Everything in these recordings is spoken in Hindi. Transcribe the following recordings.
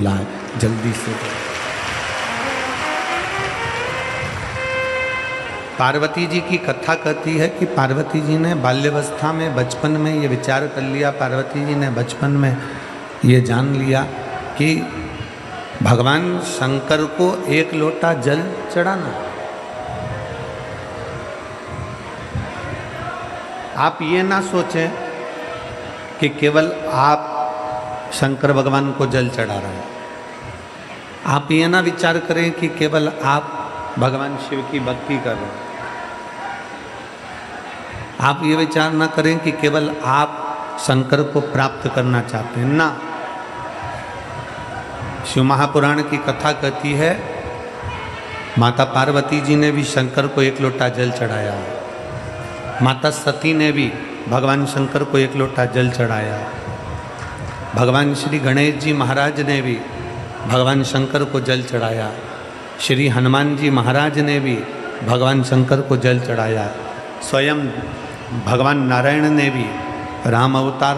लाए, जल्दी से। पार्वती जी की कथा कहती है कि पार्वती जी ने बाल्यावस्था में, बचपन में ये विचार कर लिया, पार्वती जी ने बचपन में ये जान लिया कि भगवान शंकर को एक लोटा जल चढ़ाना। आप ये ना सोचें कि केवल आप शंकर भगवान को जल चढ़ा रहे हैं। आप ये ना विचार करें कि केवल आप भगवान शिव की भक्ति कर रहे हैं। आप ये विचार ना करें कि केवल आप शंकर को प्राप्त करना चाहते हैं, ना। शिव महापुराण की कथा कहती है माता पार्वती जी ने भी शंकर को एक लोटा जल चढ़ाया, माता सती ने भी भगवान शंकर को एक लोटा जल चढ़ाया, भगवान श्री गणेश जी महाराज ने भी भगवान शंकर को जल चढ़ाया, श्री हनुमान जी महाराज ने भी भगवान शंकर को जल चढ़ाया, स्वयं भगवान नारायण ने भी राम अवतार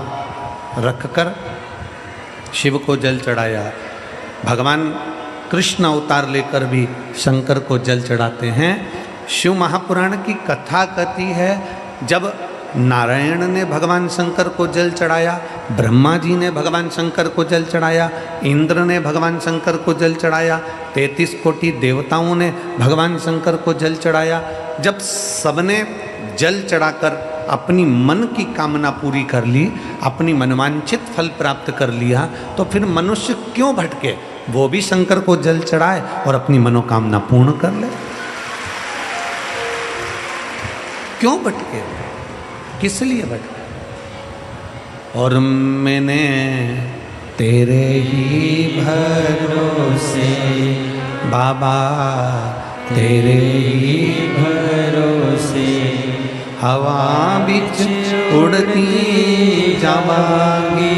रखकर शिव को जल चढ़ाया, भगवान कृष्ण अवतार लेकर भी शंकर को जल चढ़ाते हैं। शिव महापुराण की कथा कहती है जब नारायण ने भगवान शंकर को जल चढ़ाया, ब्रह्मा जी ने भगवान शंकर को जल चढ़ाया, इंद्र ने भगवान शंकर को जल चढ़ाया, 33 कोटि देवताओं ने भगवान शंकर को जल चढ़ाया। जब सबने जल चढ़ाकर अपनी मन की कामना पूरी कर ली, अपनी मनवांछित फल प्राप्त कर लिया, तो फिर मनुष्य क्यों भटके? वो भी शंकर को जल चढ़ाए और अपनी मनोकामना पूर्ण कर ले। क्यों भटके? किस लिए भटके? और मैंने तेरे ही भरोसे बाबा, तेरे ही भरोसे हवा बिच उड़ती जावांगी,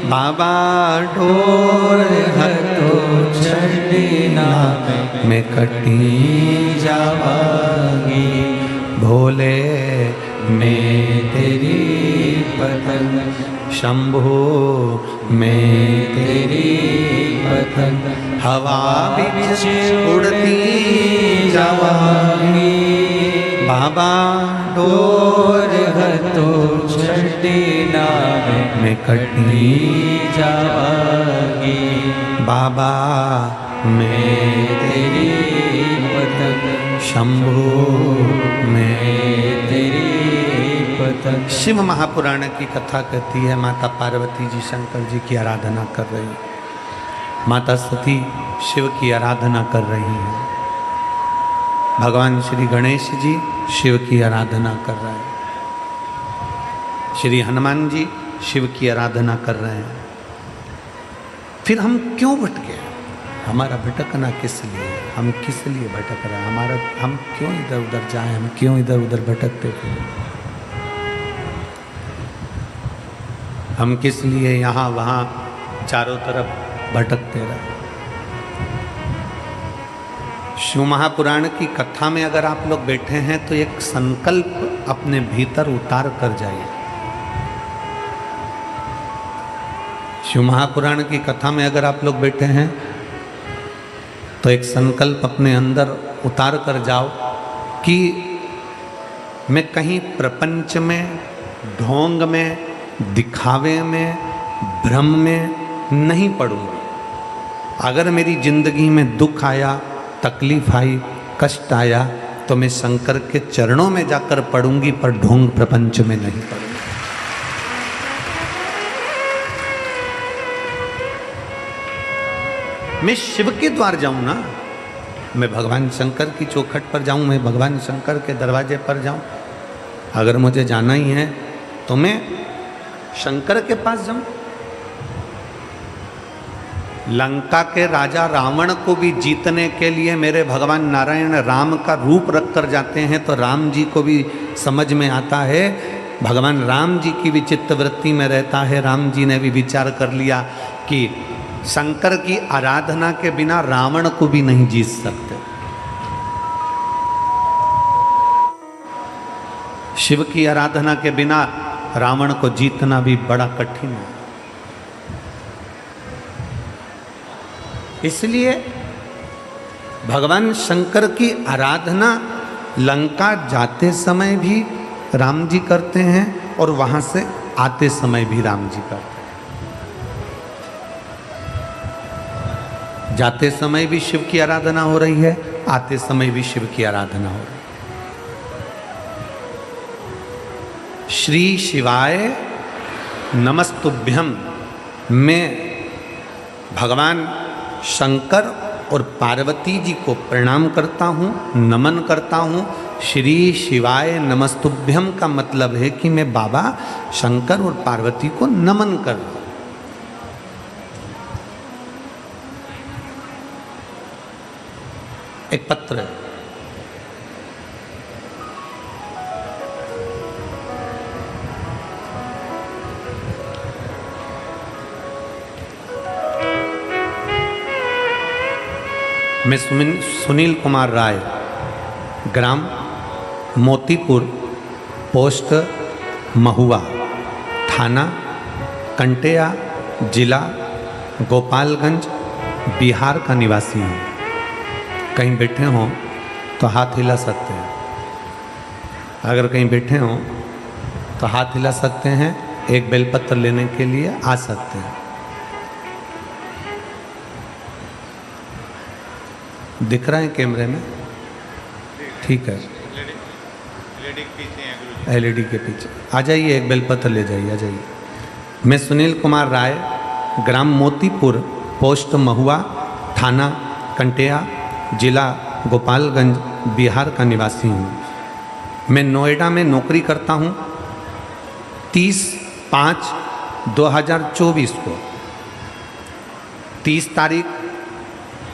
बाबा डोर हटो छड़ना मैं कटी जावांगी, भोले मैं तेरी पतंग, शंभो मैं तेरी पतंग, हवा बिच उड़ती जावांगी, बाबा डोर हटो छड़ना मैं कटी जावांगी, बाबा मैं तेरी पतंग, शंभो मैं तेरी पतंग। शिव महापुराण की कथा कहती है माता पार्वती जी शंकर जी की आराधना कर रही है, माता सती शिव की आराधना कर रही है, भगवान श्री गणेश जी शिव की आराधना कर रहे हैं, श्री हनुमान जी शिव की आराधना कर रहे हैं। फिर हम क्यों भटके? हमारा भटकना किस लिए? हम किस लिए भटक रहे हैं? हम क्यों इधर उधर जाएं? हम क्यों इधर उधर भटकते फिरें? हम किस लिए यहाँ वहाँ चारों तरफ भटकते रहे? शिव महापुराण की कथा में अगर आप लोग बैठे हैं तो एक संकल्प अपने भीतर उतार कर जाइए। शिव महापुराण की कथा में अगर आप लोग बैठे हैं तो एक संकल्प अपने अंदर उतार कर जाओ कि मैं कहीं प्रपंच में, ढोंग में, दिखावे में, भ्रम में नहीं पड़ूंगा। अगर मेरी जिंदगी में दुख आया, तकलीफ आई, कष्ट आया, तो मैं शंकर के चरणों में जाकर पड़ूंगी, पर ढोंग प्रपंच में नहीं पड़ूंगी। मैं शिव के द्वार जाऊं ना, मैं भगवान शंकर की चौखट पर जाऊं, मैं भगवान शंकर के दरवाजे पर जाऊं। अगर मुझे जाना ही है तो मैं शंकर के पास जाऊं। लंका के राजा रावण को भी जीतने के लिए मेरे भगवान नारायण राम का रूप रख कर जाते हैं, तो राम जी को भी समझ में आता है, भगवान राम जी की भी चित्त वृत्ति में रहता है। राम जी ने भी विचार कर लिया कि शंकर की आराधना के बिना रावण को भी नहीं जीत सकते। शिव की आराधना के बिना रावण को जीतना भी बड़ा कठिन है। इसलिए भगवान शंकर की आराधना लंका जाते समय भी राम जी करते हैं और वहां से आते समय भी राम जी करते हैं। जाते समय भी शिव की आराधना हो रही है, आते समय भी शिव की आराधना हो रही है। श्री शिवाय नमस्तुभ्यम में भगवान शंकर और पार्वती जी को प्रणाम करता हूँ, नमन करता हूँ। श्री शिवाय नमस्तुभ्यम का मतलब है कि मैं बाबा शंकर और पार्वती को नमन कर रहा हूँ। एक पत्र है, मैं सुनील कुमार राय, ग्राम मोतीपुर, पोस्ट महुआ, थाना कंटेया, जिला गोपालगंज, बिहार का निवासी हूँ। कहीं बैठे हों तो हाथ हिला सकते हैं। अगर कहीं बैठे हों तो हाथ हिला सकते हैं, एक बेलपत्र लेने के लिए आ सकते हैं। दिख रहा है कैमरे में? ठीक है, एलईडी के पीछे आ जाइए, एक बेलपत्र ले जाइए, आ जाइए। मैं सुनील कुमार राय, ग्राम मोतीपुर, पोस्ट महुआ, थाना कंटेया, जिला गोपालगंज, बिहार का निवासी हूँ। मैं नोएडा में नौकरी करता हूँ। 30/5/2024 को 30 तारीख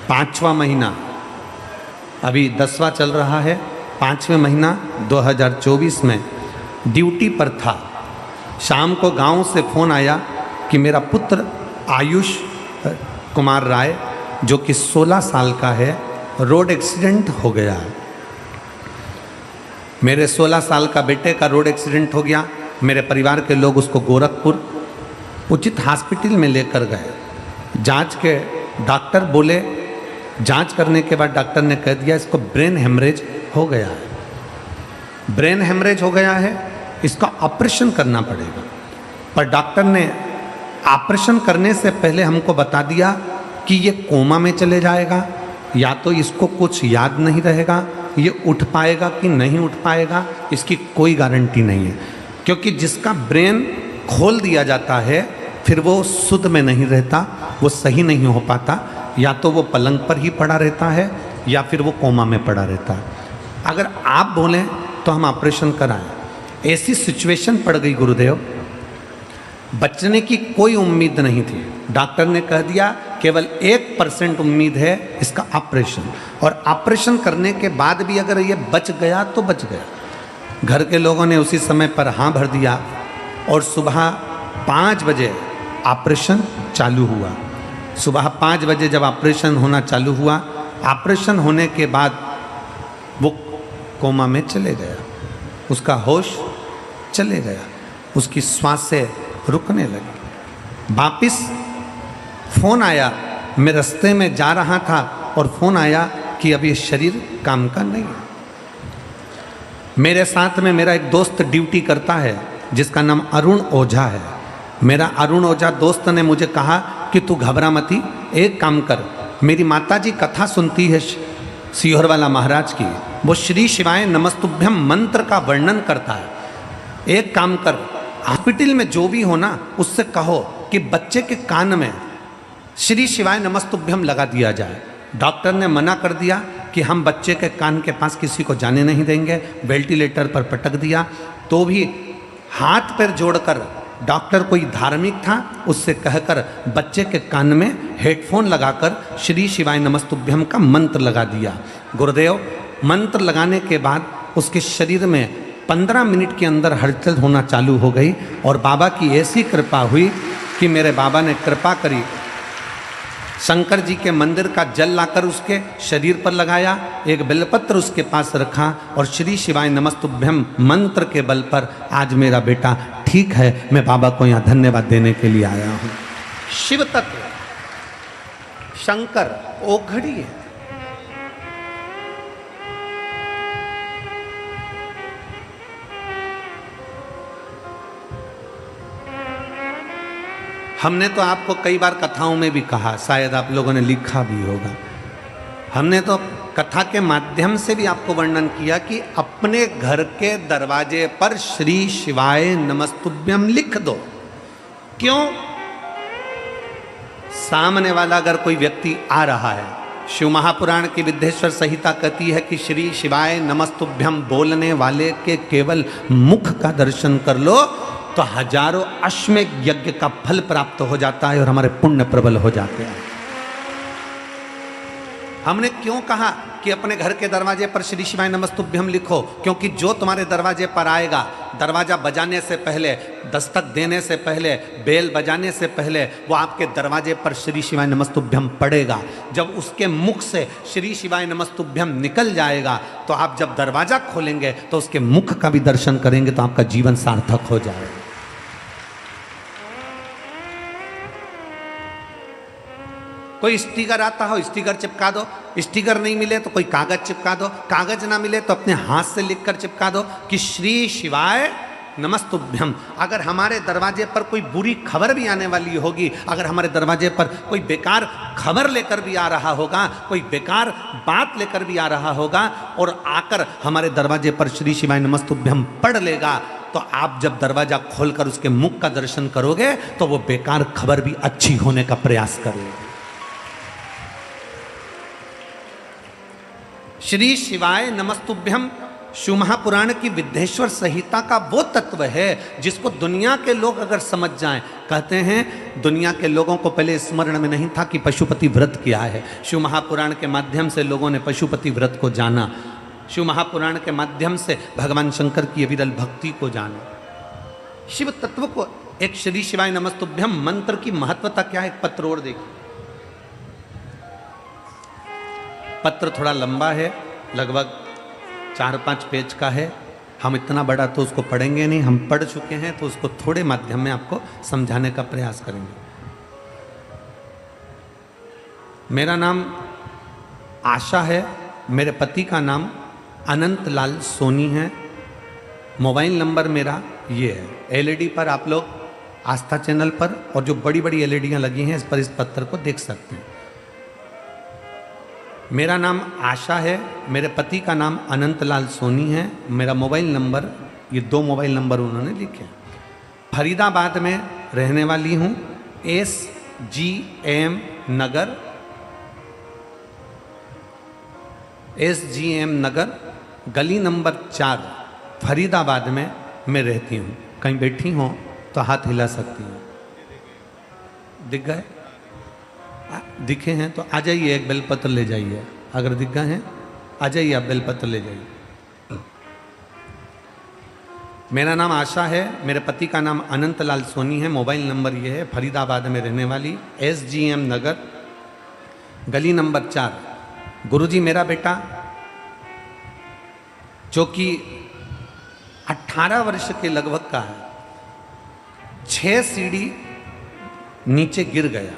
5वां महीना, अभी 10वां चल रहा है, 5वें महीना 2024 में ड्यूटी पर था। शाम को गांव से फ़ोन आया कि मेरा पुत्र आयुष कुमार राय, जो कि 16 साल का है, रोड एक्सीडेंट हो गया है। मेरे 16 साल का बेटे का रोड एक्सीडेंट हो गया। मेरे परिवार के लोग उसको गोरखपुर उचित हॉस्पिटल में लेकर गए। जांच के डॉक्टर बोले, जांच करने के बाद डॉक्टर ने कह दिया इसको ब्रेन हेमरेज हो गया है। ब्रेन हेमरेज हो गया है, इसका ऑपरेशन करना पड़ेगा। पर डॉक्टर ने ऑपरेशन करने से पहले हमको बता दिया कि ये कोमा में चले जाएगा, या तो इसको कुछ याद नहीं रहेगा, ये उठ पाएगा कि नहीं उठ पाएगा इसकी कोई गारंटी नहीं है। क्योंकि जिसका ब्रेन खोल दिया जाता है फिर वो शुद्ध में नहीं रहता, वो सही नहीं हो पाता, या तो वो पलंग पर ही पड़ा रहता है या फिर वो कोमा में पड़ा रहता है। अगर आप बोलें तो हम ऑपरेशन कराएं। ऐसी सिचुएशन पड़ गई गुरुदेव, बचने की कोई उम्मीद नहीं थी। डॉक्टर ने कह दिया केवल 1% उम्मीद है इसका ऑपरेशन, और ऑपरेशन करने के बाद भी अगर ये बच गया तो बच गया। घर के लोगों ने उसी समय पर हाँ भर दिया और सुबह 5 बजे ऑपरेशन चालू हुआ। सुबह 5 बजे जब ऑपरेशन होना चालू हुआ, ऑपरेशन होने के बाद वो कोमा में चले गया, उसका होश चले गया, उसकी सांसें रुकने लगी। वापिस फ़ोन आया, मैं रास्ते में जा रहा था और फ़ोन आया कि अब ये शरीर काम का नहीं है। मेरे साथ में मेरा एक दोस्त ड्यूटी करता है जिसका नाम अरुण ओझा है। मेरा अरुण ओझा दोस्त ने मुझे कहा कि तू घबरा मती, एक काम कर, मेरी माताजी कथा सुनती है सिहोरवाला महाराज की, वो श्री शिवाय नमस्तुभ्यम मंत्र का वर्णन करता है। एक काम कर, हॉस्पिटल में जो भी हो ना उससे कहो कि बच्चे के कान में श्री शिवाय नमस्तुभ्यम लगा दिया जाए। डॉक्टर ने मना कर दिया कि हम बच्चे के कान के पास किसी को जाने नहीं देंगे, वेंटिलेटर पर पटक दिया। तो भी हाथ पैर जोड़कर डॉक्टर कोई धार्मिक था, उससे कहकर बच्चे के कान में हेडफोन लगाकर श्री शिवाय नमस्तुभ्यम का मंत्र लगा दिया। गुरुदेव, मंत्र लगाने के बाद उसके शरीर में 15 मिनट के अंदर हलचल होना चालू हो गई और बाबा की ऐसी कृपा हुई कि मेरे बाबा ने कृपा करी, शंकर जी के मंदिर का जल लाकर उसके शरीर पर लगाया, एक बेलपत्र उसके पास रखा और श्री शिवाय नमस्तुभ्यम मंत्र के बल पर आज मेरा बेटा ठीक है। मैं बाबा को यहाँ धन्यवाद देने के लिए आया हूँ। शिव तत्व, शंकर ओघड़ी है। हमने तो आपको कई बार कथाओं में भी कहा, शायद आप लोगों ने लिखा भी होगा, हमने तो कथा के माध्यम से भी आपको वर्णन किया कि अपने घर के दरवाजे पर श्री शिवाय नमस्तुभ्यम लिख दो। क्यों? सामने वाला अगर कोई व्यक्ति आ रहा है, शिव महापुराण की विद्येश्वर संहिता कहती है कि श्री शिवाय नमस्तुभ्यम बोलने वाले के केवल मुख का दर्शन कर लो तो हजारों अश्वमेध यज्ञ का फल प्राप्त हो जाता है और हमारे पुण्य प्रबल हो जाते हैं। हमने क्यों कहा कि अपने घर के दरवाजे पर श्री शिवाय नमस्तुभ्यम लिखो? क्योंकि जो तुम्हारे दरवाजे पर आएगा, दरवाजा बजाने से पहले, दस्तक देने से पहले, बेल बजाने से पहले वो आपके दरवाजे पर श्री शिवाय नमस्तुभ्यम पड़ेगा। जब उसके मुख से श्री शिवाय नमस्तुभ्यम निकल जाएगा तो आप जब दरवाजा खोलेंगे तो उसके मुख का भी दर्शन करेंगे तो आपका जीवन सार्थक हो जाएगा। कोई स्टिकर आता हो, स्टिकर चिपका दो, स्टिकर नहीं मिले तो कोई कागज चिपका दो, कागज ना मिले तो अपने हाथ से लिखकर चिपका दो कि श्री शिवाय नमस्तुभ्यम। अगर हमारे दरवाजे पर कोई बुरी खबर भी आने वाली होगी, अगर हमारे दरवाजे पर कोई बेकार खबर लेकर भी आ रहा होगा, कोई बेकार बात लेकर भी आ रहा होगा और आकर हमारे दरवाजे पर श्री शिवाय नमस्तुभ्यम पढ़ लेगा, तो आप जब दरवाजा खोलकर उसके मुख का दर्शन करोगे तो वो बेकार खबर भी अच्छी होने का प्रयास करेगा। श्री शिवाय नमस्तुभ्यम शिव महापुराण की विद्येश्वर संहिता का वो तत्व है जिसको दुनिया के लोग अगर समझ जाएं, कहते हैं दुनिया के लोगों को पहले स्मरण में नहीं था कि पशुपति व्रत क्या है। शिव महापुराण के माध्यम से लोगों ने पशुपति व्रत को जाना, शिव महापुराण के माध्यम से भगवान शंकर की विरल भक्ति को जाना, शिव तत्व को। एक श्री शिवाय नमस्तुभ्यम मंत्र की महत्वता क्या है, एक पत्र और देखिए। पत्र थोड़ा लंबा है, लगभग 4-5 पेज का है। हम इतना बड़ा तो उसको पढ़ेंगे नहीं, हम पढ़ चुके हैं तो उसको थोड़े माध्यम में आपको समझाने का प्रयास करेंगे। मेरा नाम आशा है, मेरे पति का नाम अनंत लाल सोनी है। मोबाइल नंबर मेरा ये है। एलईडी पर आप लोग आस्था चैनल पर और जो बड़ी बड़ी एलईडियाँ लगी हैं इस पर इस पत्र को देख सकते हैं। मेरा नाम आशा है, मेरे पति का नाम अनंत लाल सोनी है। मेरा मोबाइल नंबर, ये 2 मोबाइल नंबर उन्होंने लिखे। फरीदाबाद में रहने वाली हूँ, SGM नगर गली नंबर 4 फरीदाबाद में मैं रहती हूँ। कहीं बैठी हो तो हाथ हिला सकती हूँ। दिख गए? दिखे हैं तो आ जाइए, एक बेलपत्र ले जाइए। अगर दिख गए हैं आ जाइए, आप बेलपत्र ले जाइए। मेरा नाम आशा है, मेरे पति का नाम अनंत लाल सोनी है। मोबाइल नंबर ये है, फरीदाबाद में रहने वाली, SGM नगर गली नंबर 4। गुरुजी मेरा बेटा जो कि 18 वर्ष के लगभग का है, 6 सीढ़ी नीचे गिर गया।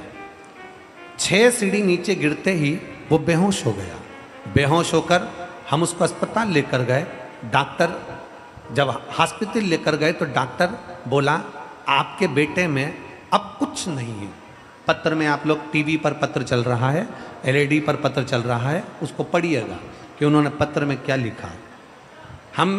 6 सीढ़ी नीचे गिरते ही वो बेहोश हो गया। बेहोश होकर हम उसको अस्पताल लेकर गए। डॉक्टर जब हॉस्पिटल लेकर गए तो डॉक्टर बोला आपके बेटे में अब कुछ नहीं है। पत्र में आप लोग टीवी पर पत्र चल रहा है, एलईडी पर पत्र चल रहा है, उसको पढ़िएगा कि उन्होंने पत्र में क्या लिखा है। हम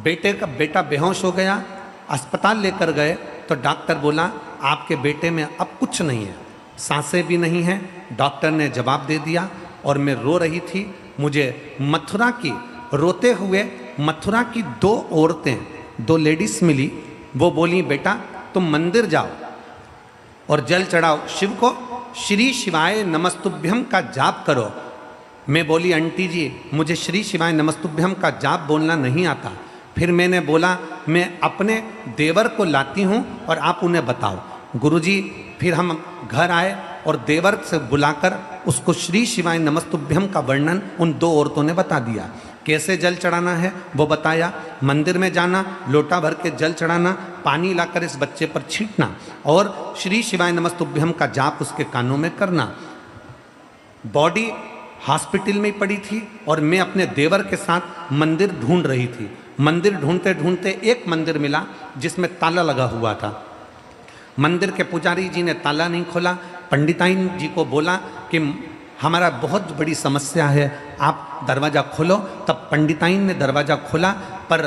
बेटा बेहोश हो गया, अस्पताल लेकर गए तो डॉक्टर बोला आपके बेटे में अब कुछ नहीं है, सांसें भी नहीं हैं। डॉक्टर ने जवाब दे दिया और मैं रो रही थी। मुझे मथुरा की, रोते हुए मथुरा की 2 औरतें, 2 लेडीज मिली। वो बोली बेटा तुम मंदिर जाओ और जल चढ़ाओ शिव को, श्री शिवाय नमस्तुभ्यम का जाप करो। मैं बोली आंटी जी मुझे श्री शिवाय नमस्तुभ्यम का जाप बोलना नहीं आता। फिर मैंने बोला मैं अपने देवर को लाती हूँ और आप उन्हें बताओ। गुरुजी फिर हम घर आए और देवर से बुलाकर उसको श्री शिवाय नमस्तुभ्यम का वर्णन उन 2 औरतों ने बता दिया। कैसे जल चढ़ाना है वो बताया। मंदिर में जाना, लोटा भर के जल चढ़ाना, पानी लाकर इस बच्चे पर छींटना और श्री शिवाय नमस्तुभ्यम का जाप उसके कानों में करना। बॉडी हॉस्पिटल में ही पड़ी थी और मैं अपने देवर के साथ मंदिर ढूंढ रही थी। मंदिर ढूंढते ढूंढते एक मंदिर मिला जिसमें ताला लगा हुआ था। मंदिर के पुजारी जी ने ताला नहीं खोला। पंडिताइन जी को बोला कि हमारा बहुत बड़ी समस्या है, आप दरवाज़ा खोलो। तब पंडिताइन ने दरवाज़ा खोला, पर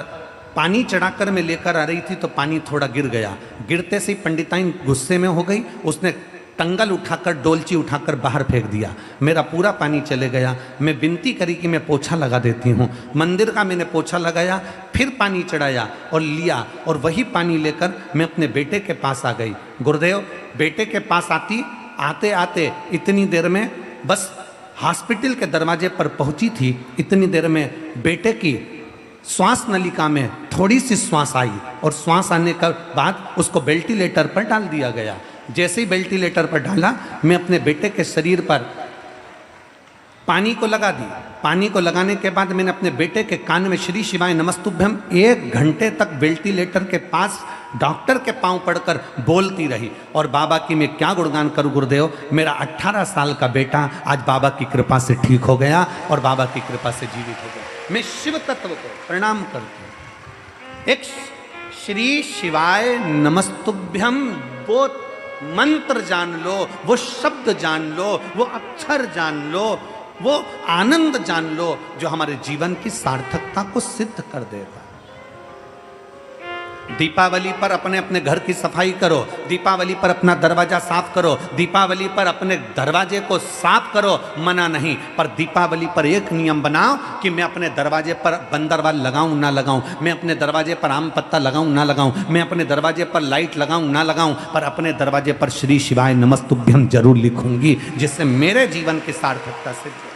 पानी चढ़ाकर मैं लेकर आ रही थी तो पानी थोड़ा गिर गया। गिरते से ही पंडिताइन गुस्से में हो गई, उसने टंगल उठाकर, डोलची उठाकर बाहर फेंक दिया। मेरा पूरा पानी चले गया। मैं विनती करी कि मैं पोछा लगा देती हूँ। मंदिर का मैंने पोछा लगाया, फिर पानी चढ़ाया और लिया, और वही पानी लेकर मैं अपने बेटे के पास आ गई। गुरुदेव, बेटे के पास आते आते इतनी देर में बस हॉस्पिटल के दरवाजे पर पहुंची थी, इतनी देर में बेटे की श्वास नलिका में थोड़ी सी श्वास आई और श्वास आने के बाद उसको वेंटिलेटर पर डाल दिया गया। जैसे ही वेंटिलेटर पर डाला, मैं अपने बेटे के शरीर पर पानी को लगा दी। पानी को लगाने के बाद मैंने अपने बेटे के कान में श्री शिवाय नमस्तुभ्यम 1 घंटे तक वेंटिलेटर के पास डॉक्टर के पांव पड़कर बोलती रही। और बाबा की मैं क्या गुणगान करूं गुरुदेव, मेरा 18 साल का बेटा आज बाबा की कृपा से ठीक हो गया और बाबा की कृपा से जीवित हो गया। मैं शिव तत्व को प्रणाम करती हूँ। एक श्री शिवाय नमस्तुभ्यम, वो मंत्र जान लो, वो शब्द जान लो, वो अक्षर जान लो, वो आनंद जान लो जो हमारे जीवन की सार्थकता को सिद्ध कर देगा। दीपावली पर अपने अपने घर की सफाई करो, दीपावली पर अपना दरवाजा साफ करो, दीपावली पर अपने दरवाजे को साफ करो, मना नहीं। पर दीपावली पर एक नियम बनाओ कि मैं अपने दरवाजे पर बंदरवाल लगाऊं ना लगाऊं, मैं अपने दरवाजे पर आम पत्ता लगाऊं ना लगाऊं, मैं अपने दरवाजे पर लाइट लगाऊं ना लगाऊं, पर अपने दरवाजे पर श्री शिवाय नमस्तुभ्यम जरूर लिखूंगी, जिससे मेरे जीवन की सार्थकता सिद्ध हो।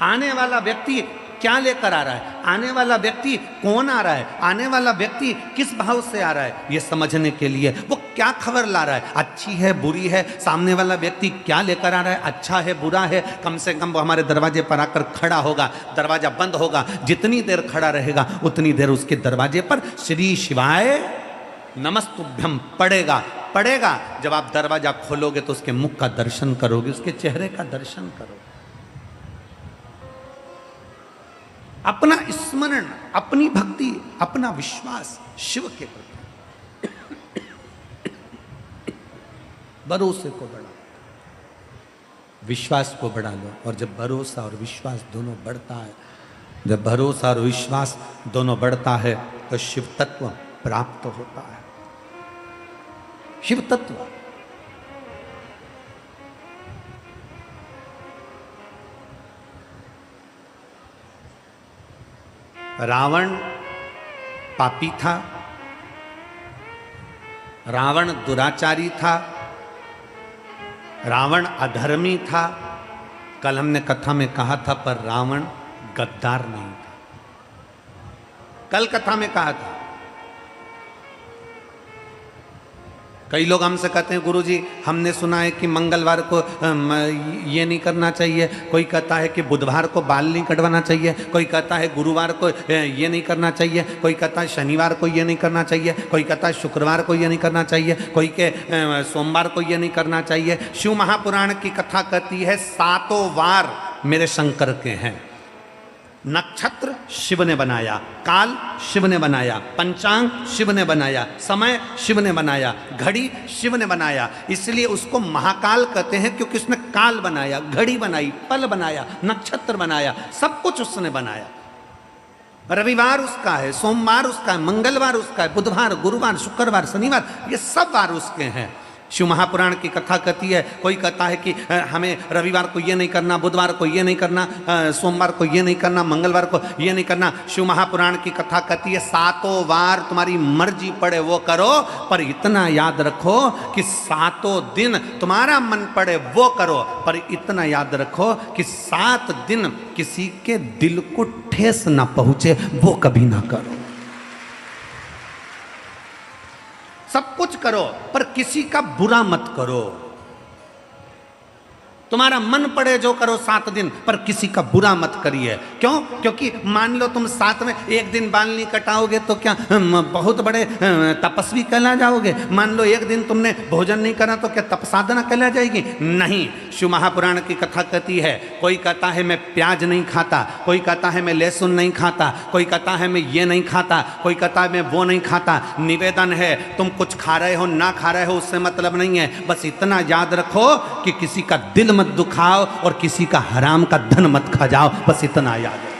आने वाला व्यक्ति क्या लेकर आ रहा है, आने वाला व्यक्ति कौन आ रहा है, आने वाला व्यक्ति किस भाव से आ रहा है, ये समझने के लिए वो क्या खबर ला रहा है, अच्छी है बुरी है, सामने वाला व्यक्ति क्या लेकर आ रहा है, अच्छा है बुरा है, कम से कम वो हमारे दरवाजे पर आकर खड़ा होगा। दरवाजा बंद होगा, जितनी देर खड़ा रहेगा उतनी देर उसके दरवाजे पर श्री शिवाय नमस्तुभ्यम पड़ेगा। जब आप दरवाजा खोलोगे तो उसके मुख का दर्शन करोगे, उसके चेहरे का दर्शन करोगे। अपना स्मरण, अपनी भक्ति, अपना विश्वास शिव के प्रति, भरोसे को बढ़ाओ, विश्वास को बढ़ा लो। और जब भरोसा और विश्वास दोनों बढ़ता है, जब भरोसा और विश्वास दोनों बढ़ता है तो शिव तत्व प्राप्त होता है। शिव तत्व रावण पापी था, रावण दुराचारी था, रावण अधर्मी था। कल हमने कथा में कहा था, पर रावण गद्दार नहीं था। कल कथा में कहा था। कई लोग हमसे कहते हैं गुरुजी हमने सुना है कि मंगलवार को ये नहीं करना चाहिए, कोई कहता है कि बुधवार को बाल नहीं कटवाना चाहिए, कोई कहता है गुरुवार को ये नहीं करना चाहिए, कोई कहता है शनिवार को ये नहीं करना चाहिए, कोई कहता है शुक्रवार को ये नहीं करना चाहिए, कोई के सोमवार को ये नहीं करना चाहिए। शिव महापुराण की कथा कहती है 7 वार मेरे शंकर के हैं। नक्षत्र शिव ने बनाया, काल शिव ने बनाया, पंचांग शिव ने बनाया, समय शिव ने बनाया, घड़ी शिव ने बनाया। इसलिए उसको महाकाल कहते हैं, क्योंकि उसने काल बनाया, घड़ी बनाई, पल बनाया, नक्षत्र बनाया, सब कुछ उसने बनाया। रविवार उसका है, सोमवार उसका है, मंगलवार उसका है, बुधवार, गुरुवार, शुक्रवार, शनिवार, ये सब वार उसके हैं। शिव महापुराण की कथा कहती है, कोई कहता है कि हमें रविवार को ये नहीं करना, बुधवार को ये नहीं करना, सोमवार को ये नहीं करना, मंगलवार को ये नहीं करना। शिव महापुराण की कथा कहती है 7 वार तुम्हारी मर्जी पड़े वो करो, पर इतना याद रखो कि 7 दिन तुम्हारा मन पड़े वो करो, पर इतना याद रखो कि 7 दिन किसी के दिल को ठेस ना पहुंचे वो कभी ना करो। सब कुछ करो पर किसी का बुरा मत करो। तुम्हारा मन पड़े जो करो 7 दिन, पर किसी का बुरा मत करिए। क्यों? क्योंकि मान लो तुम 7 में एक दिन बाल नहीं कटाओगे तो क्या बहुत बड़े तपस्वी कहला जाओगे? मान लो एक दिन तुमने भोजन नहीं करा तो क्या तपसाधना कहला जाएगी? नहीं। शिव महापुराण की कथा कहती है, कोई कहता है मैं प्याज नहीं खाता, कोई कहता है मैं लहसुन नहीं खाता, कोई कहता है मैं ये नहीं खाता, कोई कहता है मैं वो नहीं खाता। निवेदन है, तुम कुछ खा रहे हो ना खा रहे हो उससे मतलब नहीं है, बस इतना याद रखो कि किसी का दिल मत दुखाओ और किसी का हराम का धन मत खा जाओ, बस इतना याद रखो।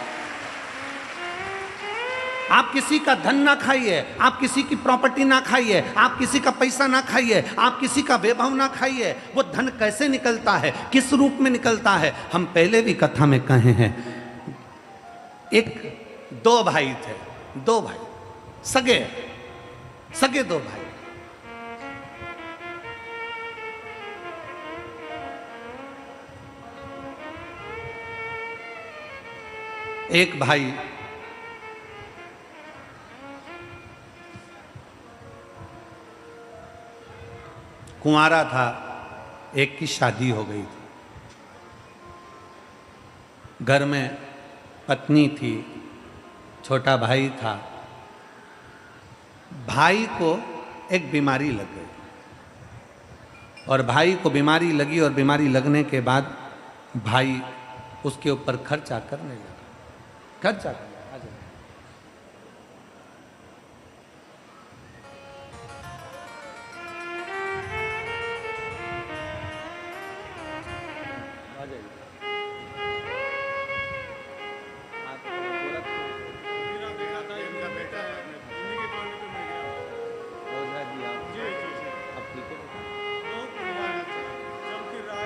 आप किसी का धन ना खाइए, आप किसी की प्रॉपर्टी ना खाइए, आप किसी का पैसा ना खाइए, आप किसी का वैभव ना खाइए। वो धन कैसे निकलता है, किस रूप में निकलता है, हम पहले भी कथा में कहे हैं। दो भाई थे, दो भाई सगे दो भाई। एक भाई कुंवारा था, एक की शादी हो गई थी, घर में पत्नी थी, छोटा भाई था। भाई को एक बीमारी लग गई और भाई को बीमारी लगी और बीमारी लगने के बाद भाई उसके ऊपर खर्चा करने लगा, खर्चा करने लगा।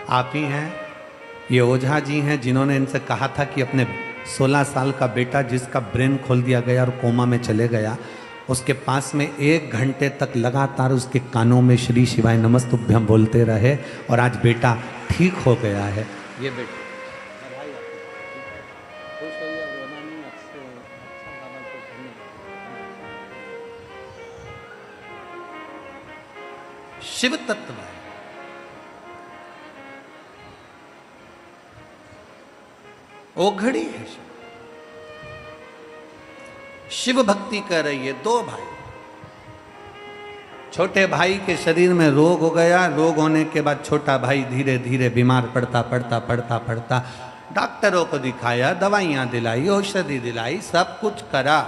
आप ही हैं, ये ओझा जी हैं जिन्होंने इनसे कहा था कि अपने 16 साल का बेटा जिसका ब्रेन खोल दिया गया और कोमा में चले गया, उसके पास में 1 घंटे तक लगातार उसके कानों में श्री शिवाय नमस्तुभ्यम बोलते रहे और आज बेटा ठीक हो गया है। ये बेटा शिव तत्व है, ओघड़ी है। शिव भक्ति कर रही है। 2 भाई, छोटे भाई के शरीर में रोग हो गया, रोग होने के बाद छोटा भाई धीरे धीरे बीमार पड़ता डॉक्टरों को दिखाया, दवाइयां दिलाई, औषधि दिलाई, सब कुछ करा।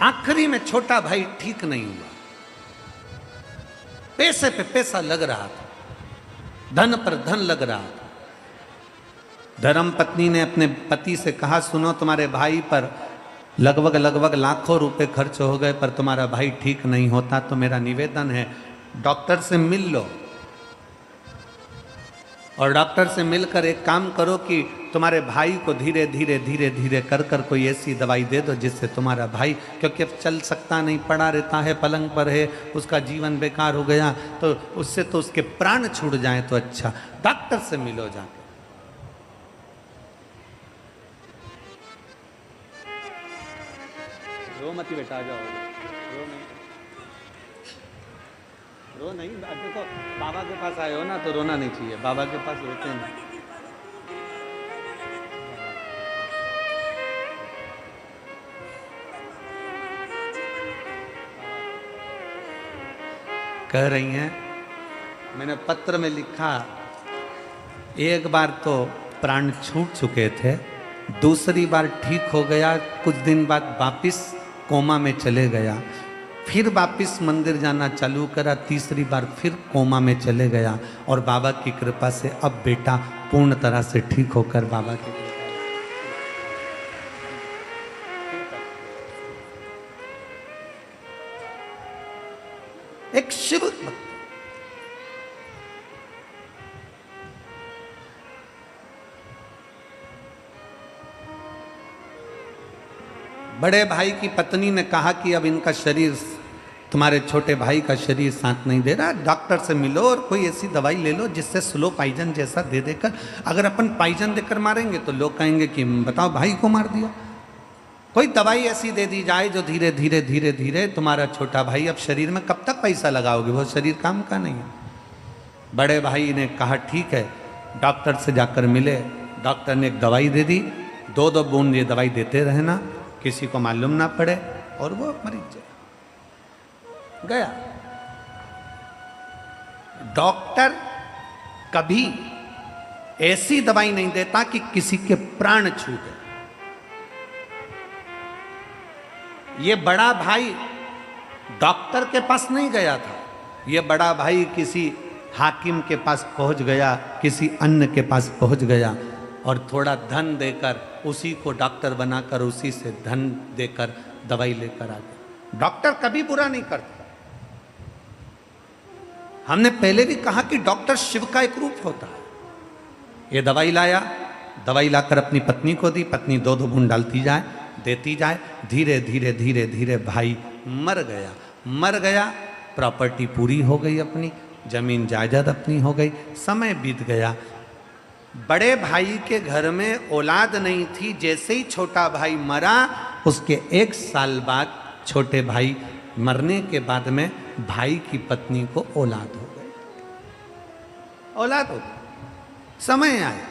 आखिरी में छोटा भाई ठीक नहीं हुआ, पैसे पे पैसा लग रहा था, धन पर धन लग रहा था। धर्म पत्नी ने अपने पति से कहा, सुनो तुम्हारे भाई पर लगभग लाखों रुपए खर्च हो गए पर तुम्हारा भाई ठीक नहीं होता, तो मेरा निवेदन है डॉक्टर से मिल लो और डॉक्टर से मिलकर एक काम करो कि तुम्हारे भाई को धीरे धीरे कर कोई ऐसी दवाई दे दो जिससे तुम्हारा भाई, क्योंकि अब चल सकता नहीं, पड़ा रहता है, पलंग पर है, उसका जीवन बेकार हो गया, तो उससे तो उसके प्राण छूट जाए तो अच्छा। डॉक्टर से मिलो जाके। रो मत बेटा, आ जाओ, रो नहीं। देखो बाबा के पास आए हो ना तो रोना नहीं चाहिए, बाबा के पास रोते नहीं। कह रही हैं, मैंने पत्र में लिखा, एक बार तो प्राण छूट चुके थे, दूसरी बार ठीक हो गया, कुछ दिन बाद वापिस कोमा में चले गया, फिर वापिस मंदिर जाना चालू करा, तीसरी बार फिर कोमा में चले गया और बाबा की कृपा से अब बेटा पूर्ण तरह से ठीक होकर बाबा के एक शिव भक्त। बड़े भाई की पत्नी ने कहा कि अब इनका शरीर, तुम्हारे छोटे भाई का शरीर साथ नहीं दे रहा, डॉक्टर से मिलो और कोई ऐसी दवाई ले लो जिससे स्लो पॉइजन जैसा दे देकर, अगर अपन पॉइजन देकर मारेंगे तो लोग कहेंगे कि बताओ भाई को मार दिया। कोई दवाई ऐसी दे दी जाए जो धीरे धीरे तुम्हारा छोटा भाई, अब शरीर में कब तक पैसा लगाओगे, वो शरीर काम का नहीं है। बड़े भाई ने कहा ठीक है, डॉक्टर से जाकर मिले, डॉक्टर ने एक दवाई दे दी, 2 बूंद ये दवाई देते रहना, किसी को मालूम ना पड़े, और वो मरीज गया। डॉक्टर कभी ऐसी दवाई नहीं देता कि किसी के प्राण छूटे। ये बड़ा भाई डॉक्टर के पास नहीं गया था, ये बड़ा भाई किसी हाकिम के पास पहुंच गया, किसी अन्य के पास पहुंच गया और थोड़ा धन देकर उसी को डॉक्टर बनाकर उसी से धन देकर दवाई लेकर आ गया। डॉक्टर कभी बुरा नहीं करता। हमने पहले भी कहा कि डॉक्टर शिव का एक रूप होता है। ये दवाई लाया, दवाई लाकर अपनी पत्नी को दी, पत्नी दो दो बूंद डालती जाए, देती जाए, धीरे धीरे धीरे धीरे भाई मर गया। मर गया, प्रॉपर्टी पूरी हो गई, अपनी जमीन जायदाद अपनी हो गई, समय बीत गया। बड़े भाई के घर में औलाद नहीं थी। जैसे ही छोटा भाई मरा, उसके 1 साल बाद छोटे भाई मरने के बाद में भाई की पत्नी को औलाद हो गई। औलाद हो गई। समय आया,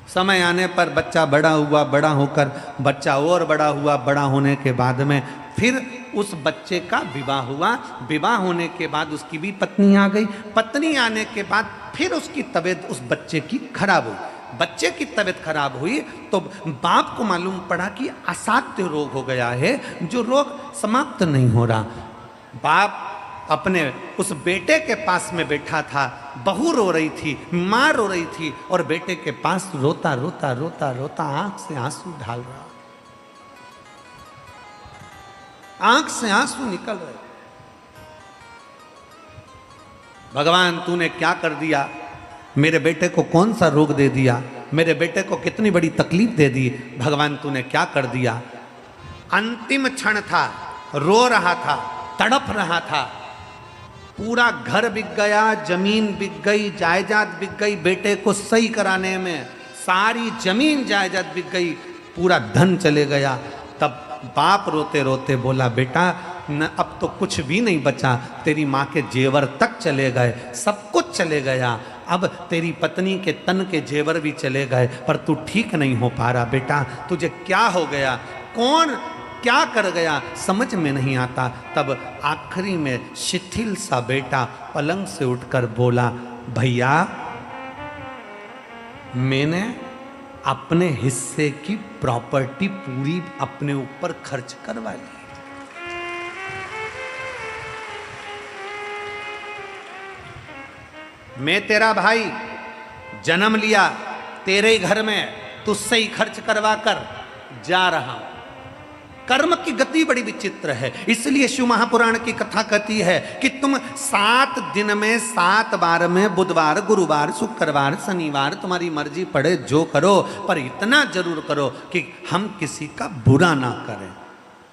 समय आने पर बच्चा बड़ा हुआ, बड़ा होकर बच्चा और बड़ा हुआ, बड़ा होने के बाद में फिर उस बच्चे का विवाह हुआ। विवाह होने के बाद उसकी भी पत्नी आ गई। पत्नी आने के बाद फिर उसकी तबीयत उस बच्चे की खराब हुई। बच्चे की तबीयत खराब हुई तो बाप को मालूम पड़ा कि असाध्य रोग हो गया है, जो रोग समाप्त नहीं हो रहा। बाप अपने उस बेटे के पास में बैठा था, बहू रो रही थी, माँ रो रही थी और बेटे के पास रोता रोता रोता रोता आंख से आंसू ढाल रहा, आंख से आंसू निकल रहे। भगवान तूने क्या कर दिया, मेरे बेटे को कौन सा रोग दे दिया, मेरे बेटे को कितनी बड़ी तकलीफ दे दी, भगवान तूने क्या कर दिया। अंतिम क्षण था, रो रहा था, तड़प रहा था। पूरा घर बिक गया, जमीन बिक गई, जायदाद बिक गई, बेटे को सही कराने में सारी जमीन जायदाद बिक गई, पूरा धन चले गया। तब बाप रोते रोते बोला, बेटा न अब तो कुछ भी नहीं बचा, तेरी माँ के जेवर तक चले गए, सब कुछ चले गया, अब तेरी पत्नी के तन के जेवर भी चले गए, पर तू ठीक नहीं हो पा रहा। बेटा तुझे क्या हो गया, कौन क्या कर गया, समझ में नहीं आता। तब आखिरी में शिथिल सा बेटा पलंग से उठकर बोला, भैया मैंने अपने हिस्से की प्रॉपर्टी पूरी अपने ऊपर खर्च करवा ली। मैं तेरा भाई, जन्म लिया तेरे ही घर में, तुझसे ही खर्च करवा कर जा रहा हूं। कर्म की गति बड़ी विचित्र है, इसलिए शिव महापुराण की कथा कहती है कि तुम 7 दिन में 7 बार में बुधवार, गुरुवार, शुक्रवार, शनिवार तुम्हारी मर्जी पड़े जो करो, पर इतना जरूर करो कि हम किसी का बुरा ना करें।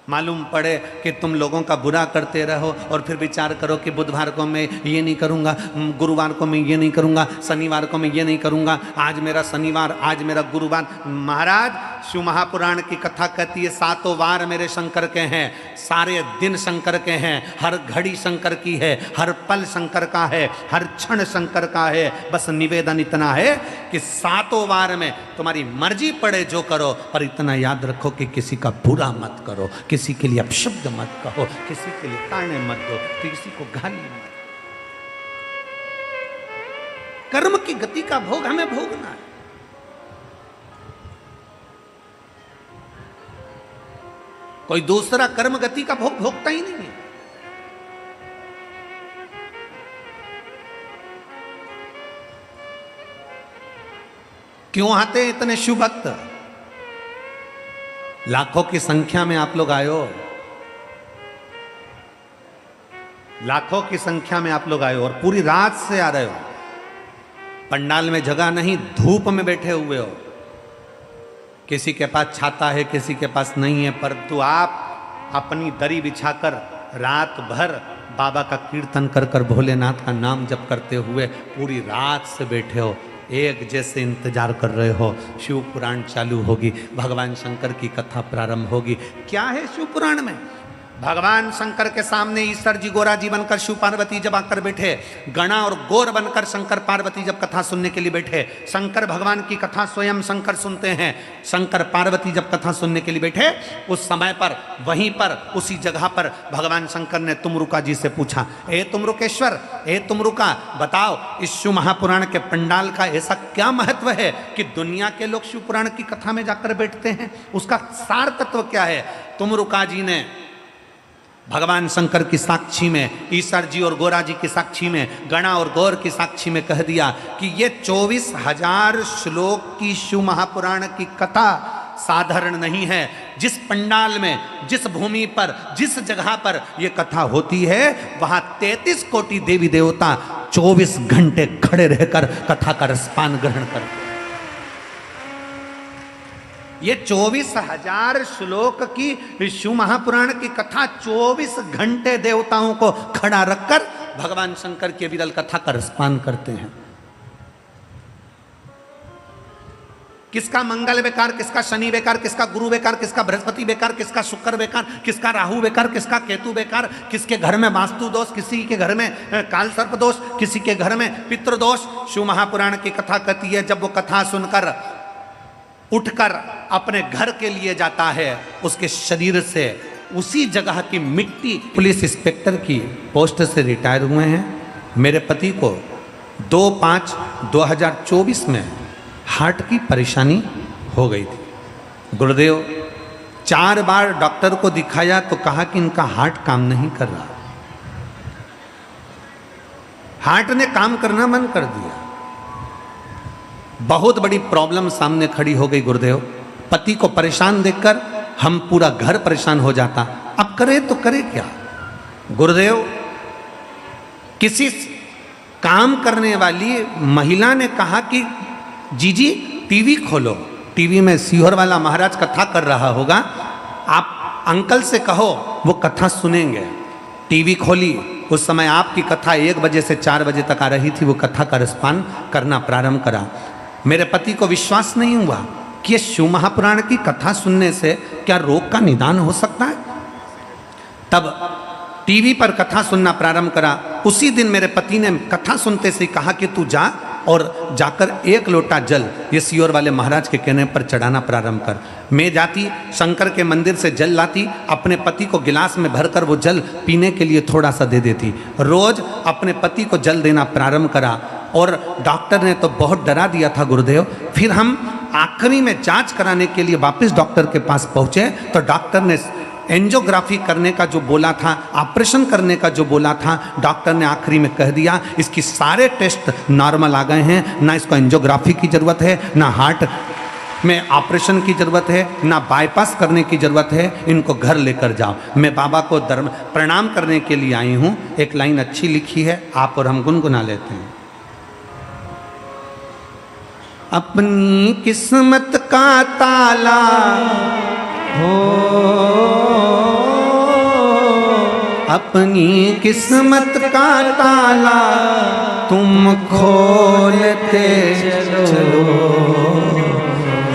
मालूम पड़े कि तुम लोगों का बुरा करते रहो और फिर विचार करो कि बुधवार को मैं ये नहीं करूँगा, गुरुवार को मैं ये नहीं करूँगा, शनिवार को मैं ये नहीं करूँगा, आज मेरा शनिवार, आज मेरा गुरुवार। महाराज शिव महापुराण की कथा कहती है 7 वार मेरे शंकर के हैं, सारे दिन शंकर के हैं, हर घड़ी शंकर की है, हर पल शंकर का है, हर क्षण शंकर का है। बस निवेदन इतना है कि 7 वार में तुम्हारी मर्जी पड़े जो करो, पर इतना याद रखो कि किसी का बुरा मत करो, किसी के लिए अपशब्द मत कहो, किसी के लिए ताने मत दो, किसी को गाली मत। कर्म की गति का भोग हमें भोगना है। कोई दूसरा कर्म गति का भोग भोगता ही नहीं है। क्यों आते हैं इतने शिव भक्त? लाखों की संख्या में आप लोग आए हो, लाखों की संख्या में आप लोग आए हो और पूरी रात से आ रहे हो। पंडाल में जगह नहीं, धूप में बैठे हुए हो। किसी के पास छाता है, किसी के पास नहीं है, परंतु आप अपनी दरी बिछाकर रात भर बाबा का कीर्तन कर कर भोलेनाथ का नाम जप करते हुए पूरी रात से बैठे हो, एक जैसे इंतजार कर रहे हो। शिव पुराण चालू होगी, भगवान शंकर की कथा प्रारंभ होगी। क्या है शिव पुराण में? भगवान शंकर के सामने ईश्वर जी गोरा जी बनकर शिव पार्वती जब आकर बैठे, गणा और गौर बनकर शंकर पार्वती जब कथा सुनने के लिए बैठे, शंकर भगवान की कथा स्वयं शंकर सुनते हैं। शंकर पार्वती जब कथा सुनने के लिए बैठे, उस समय पर वहीं पर उसी जगह पर भगवान शंकर ने तुमरुका जी से पूछा, ए तुमरुकेश्वर, ए तुमरुका, बताओ इस शिव महापुराण के पंडाल का ऐसा क्या महत्व है कि दुनिया के लोग शिव पुराण की कथा में जाकर बैठते हैं? उसका सार तत्व क्या है? तुमरुका जी ने भगवान शंकर की साक्षी में, ईश्वर जी और गोरा जी की साक्षी में, गणा और गौर की साक्षी में कह दिया कि ये 24,000 श्लोक की शिव महापुराण की कथा साधारण नहीं है। जिस पंडाल में, जिस भूमि पर, जिस जगह पर यह कथा होती है, वहां 33 कोटि देवी देवता 24 घंटे खड़े रहकर कथा का रसपान ग्रहण करते। ये 24,000 श्लोक की शिव महापुराण की कथा 24 घंटे देवताओं को खड़ा रखकर भगवान शंकर की विरल कथा का रसपान करते हैं। किसका मंगल बेकार, किसका शनि बेकार, किसका गुरु बेकार, किसका बृहस्पति बेकार, किसका शुक्र बेकार, किसका राहु बेकार, किसका केतु बेकार, किसके घर में वास्तु दोष, किसी के घर में काल सर्प दोष, किसी के घर में पितृदोष। शिव महापुराण की कथा कहती है, जब वो कथा सुनकर उठकर अपने घर के लिए जाता है, उसके शरीर से उसी जगह की मिट्टी। पुलिस इंस्पेक्टर की पोस्ट से रिटायर हुए हैं। मेरे पति को 2/5/2024 में हार्ट की परेशानी हो गई थी। गुरुदेव 4 बार डॉक्टर को दिखाया तो कहा कि इनका हार्ट काम नहीं कर रहा। हार्ट ने काम करना बंद कर दिया। बहुत बड़ी प्रॉब्लम सामने खड़ी हो गई गुरुदेव। पति को परेशान देखकर हम पूरा घर परेशान हो जाता। अब करे तो करे क्या गुरुदेव? किसी काम करने वाली महिला ने कहा कि जीजी टीवी खोलो, टीवी में सीहोर वाला महाराज कथा कर रहा होगा, आप अंकल से कहो वो कथा सुनेंगे। टीवी खोली, उस समय आपकी कथा 1 बजे से 4 बजे तक आ रही थी। वो कथा का रसपान करना प्रारंभ करा। मेरे पति को विश्वास नहीं हुआ कि ये शिव महापुराण की कथा सुनने से क्या रोग का निदान हो सकता है। तब टीवी पर कथा सुनना प्रारंभ करा। उसी दिन मेरे पति ने कथा सुनते से कहा कि तू जा और जाकर 1 लोटा जल ये सीहोर वाले महाराज के कहने पर चढ़ाना प्रारंभ कर। मैं जाती, शंकर के मंदिर से जल लाती, अपने पति को गिलास में भरकर वो जल पीने के लिए थोड़ा सा दे देती। रोज अपने पति को जल देना प्रारंभ करा और डॉक्टर ने तो बहुत डरा दिया था गुरुदेव। फिर हम आखिरी में जांच कराने के लिए वापस डॉक्टर के पास पहुंचे तो डॉक्टर ने एंजियोग्राफी करने का जो बोला था, ऑपरेशन करने का जो बोला था, डॉक्टर ने आखिरी में कह दिया इसकी सारे टेस्ट नॉर्मल आ गए हैं, ना इसको एंजियोग्राफी की ज़रूरत है, ना हार्ट में ऑपरेशन की ज़रूरत है, ना बाईपास करने की ज़रूरत है, इनको घर लेकर जाओ। मैं बाबा को प्रणाम करने के लिए आई हूँ। एक लाइन अच्छी लिखी है, आप और हम गुनगुना लेते हैं। अपनी किस्मत का ताला हो, अपनी किस्मत का ताला तुम खोलते चलो।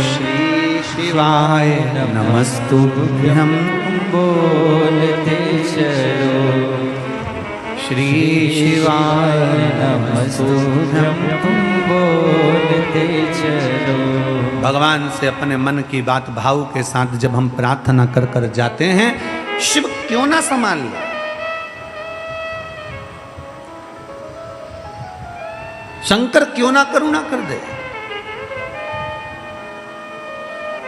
श्री शिवाय नमस्तुभ्यं बोलते चलो। श्री शिवाय नमस्तुभ्यं बोलते चलो। भगवान से अपने मन की बात भाव के साथ जब हम प्रार्थना कर कर जाते हैं, शिव क्यों ना संभाल ले। शंकर क्यों ना करुणा कर दे।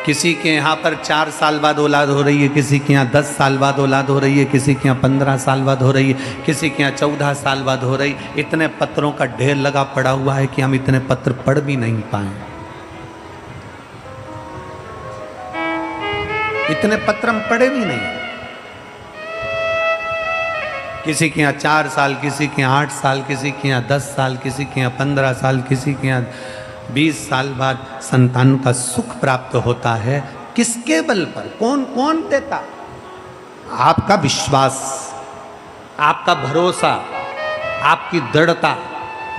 किसी के यहाँ पर 4 साल बाद औलाद हो रही है, किसी के यहाँ 10 साल बाद औलाद हो रही है, किसी के यहाँ 15 साल बाद हो रही है, किसी के यहाँ 14 साल बाद हो रही। इतने पत्रों का ढेर लगा पड़ा हुआ है कि हम इतने पत्र पढ़ भी नहीं पाए। इतने पत्र हम पढ़े भी नहीं। किसी के यहाँ 4 साल, किसी के यहाँ 8 साल, किसी के यहाँ 10 साल, किसी के यहाँ 15 साल, किसी के यहाँ 20 साल बाद संतान का सुख प्राप्त होता है। किसके बल पर? कौन कौन देता? आपका विश्वास, आपका भरोसा, आपकी दृढ़ता।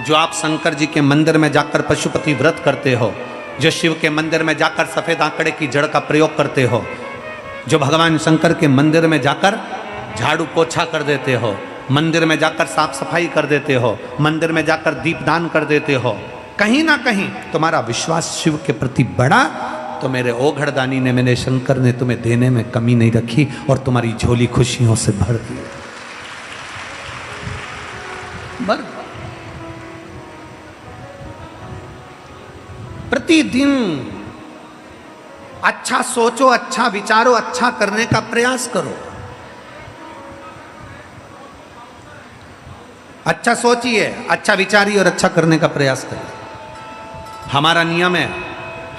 जो आप शंकर जी के मंदिर में जाकर पशुपति व्रत करते हो, जो शिव के मंदिर में जाकर सफेद आंकड़े की जड़ का प्रयोग करते हो, जो भगवान शंकर के मंदिर में जाकर झाड़ू पोछा कर देते हो, मंदिर में जाकर साफ सफाई कर देते हो, मंदिर में जाकर दीपदान कर देते हो, कहीं ना कहीं तुम्हारा विश्वास शिव के प्रति बढ़ा, तो मेरे ओघड़दानी ने, मेरे शंकर ने तुम्हें देने में कमी नहीं रखी और तुम्हारी झोली खुशियों से भर दी। प्रतिदिन अच्छा सोचो, अच्छा विचारो, अच्छा करने का प्रयास करो। अच्छा सोचिए, अच्छा विचारिए और अच्छा करने का प्रयास करिए। हमारा नियम है,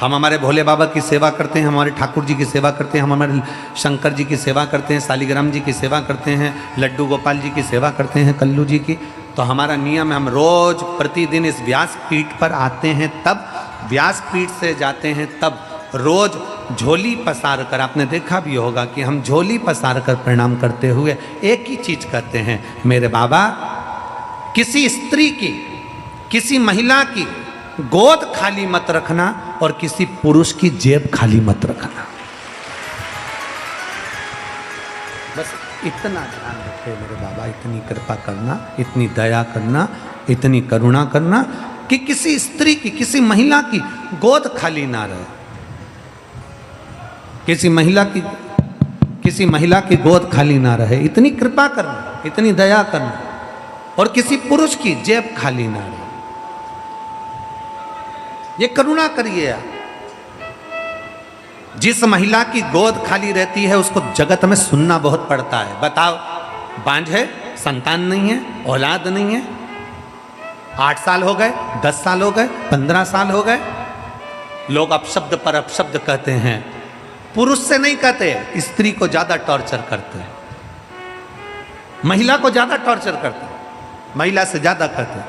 हम हमारे भोले बाबा की सेवा करते हैं, हमारे ठाकुर जी की सेवा करते हैं, हम हमारे शंकर जी की सेवा करते हैं, सालिग्राम जी की सेवा करते हैं, लड्डू गोपाल जी की सेवा करते हैं, कल्लू जी की। तो हमारा नियम है, हम रोज प्रतिदिन इस व्यासपीठ पर आते हैं, तब व्यासपीठ से जाते हैं, तब रोज झोली पसार कर, आपने देखा भी होगा कि हम झोली पसार कर प्रणाम करते हुए एक ही चीज करते हैं, मेरे बाबा किसी स्त्री की, किसी महिला की गोद खाली मत रखना और किसी पुरुष की जेब खाली मत रखना। बस इतना ध्यान रखे मेरे बाबा, इतनी कृपा करना, इतनी दया करना, इतनी करुणा करना कि किसी स्त्री की, किसी महिला की गोद खाली ना रहे, किसी महिला की गोद खाली ना रहे, इतनी कृपा करना, इतनी दया करना, और किसी पुरुष की जेब खाली ना रहे। ये करुणा करिए आप। जिस महिला की गोद खाली रहती है उसको जगत में सुनना बहुत पड़ता है। बताओ, बांझ है, संतान नहीं है, औलाद नहीं है, 8 साल हो गए, 10 साल हो गए, 15 साल हो गए, लोग अपशब्द पर अपशब्द कहते हैं। पुरुष से नहीं कहते, स्त्री को ज्यादा टॉर्चर करते हैं, महिला को ज्यादा टॉर्चर करते हैं, महिला से ज्यादा कहते हैं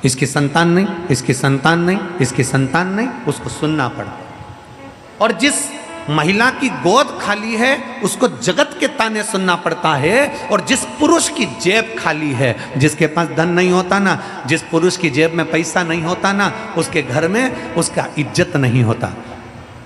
इसकी संतान नहीं, इसकी संतान नहीं, इसकी संतान नहीं, उसको सुनना पड़ता है। और जिस महिला की गोद खाली है उसको जगत के ताने सुनना पड़ता है, और जिस पुरुष की जेब खाली है, जिसके पास धन नहीं होता ना, जिस पुरुष की जेब में पैसा नहीं होता ना, उसके घर में उसका इज्जत नहीं होता।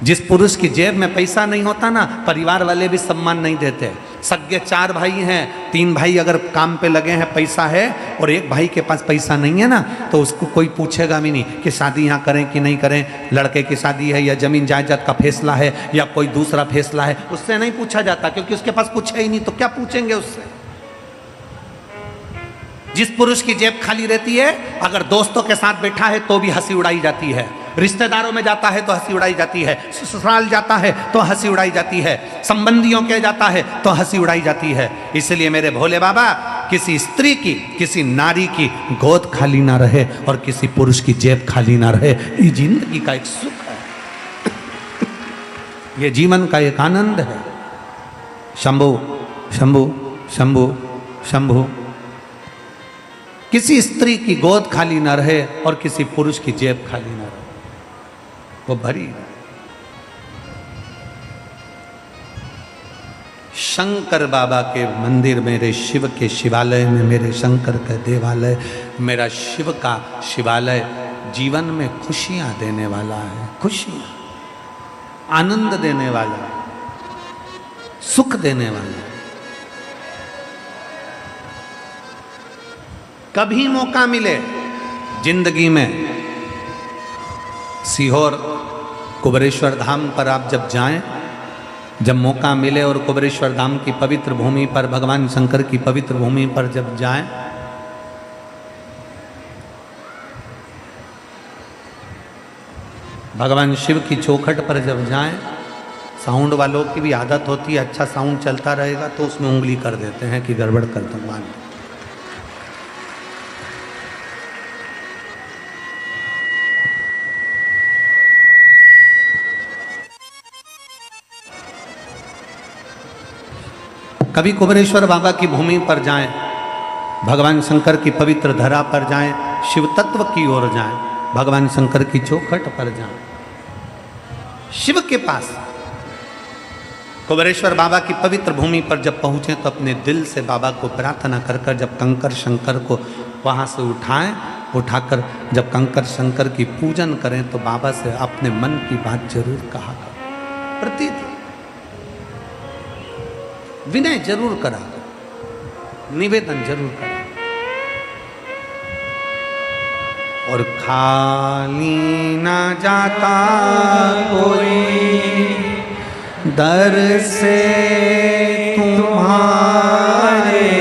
जिस पुरुष की जेब में पैसा नहीं होता ना, परिवार वाले भी सम्मान नहीं देते। सगे 4 भाई हैं, 3 भाई अगर काम पे लगे हैं, पैसा है, और एक भाई के पास पैसा नहीं है ना, तो उसको कोई पूछेगा भी नहीं कि शादी यहाँ करें कि नहीं करें, लड़के की शादी है या जमीन जायदाद का फैसला है या कोई दूसरा फैसला है, उससे नहीं पूछा जाता, क्योंकि उसके पास कुछ है ही नहीं, तो क्या पूछेंगे उससे। जिस पुरुष की जेब खाली रहती है, अगर दोस्तों के साथ बैठा है तो भी हंसी उड़ाई जाती है, रिश्तेदारों में जाता है तो हंसी उड़ाई जाती है, ससुराल जाता है तो हंसी उड़ाई जाती है, संबंधियों के जाता है तो हंसी उड़ाई जाती है। इसलिए मेरे भोले बाबा, किसी स्त्री की, किसी नारी की गोद खाली ना रहे और किसी पुरुष की जेब खाली ना रहे। ये जिंदगी का एक सुख है, ये जीवन का एक आनंद है। शंभु शंभु शंभु शंभु। किसी स्त्री की गोद खाली ना रहे और किसी पुरुष की जेब खाली ना रहे, वो भरी। शंकर बाबा के मंदिर, मेरे शिव के शिवालय में, मेरे शंकर का देवालय, मेरा शिव का शिवालय जीवन में खुशियां देने वाला है, खुशियां, आनंद देने वाला है, सुख देने वाला है। कभी मौका मिले जिंदगी में, सीहोर कुबेरेश्वर धाम पर आप जब जाएं, जब मौका मिले और कुबेरेश्वर धाम की पवित्र भूमि पर, भगवान शंकर की पवित्र भूमि पर जब जाएं, भगवान शिव की चौखट पर जब जाएं, साउंड वालों की भी आदत होती है, अच्छा साउंड चलता रहेगा तो उसमें उंगली कर देते हैं कि गड़बड़ कर दो, मान। कभी कुबेरेश्वर बाबा की भूमि पर जाएं, भगवान शंकर की पवित्र धरा पर जाएं, शिव तत्व की ओर जाएं, भगवान शंकर की चौखट पर जाएं, शिव के पास, कुबेरेश्वर बाबा की पवित्र भूमि पर जब पहुंचे तो अपने दिल से बाबा को प्रार्थना कर कर जब कंकर शंकर को वहां से उठाएं, उठाकर जब कंकर शंकर की पूजन करें तो बाबा से अपने मन की बात जरूर कहा करें। प्रतिदिन विनय जरूर करा, निवेदन जरूर करा। और खाली न जाता कोई दर से तुम्हारे,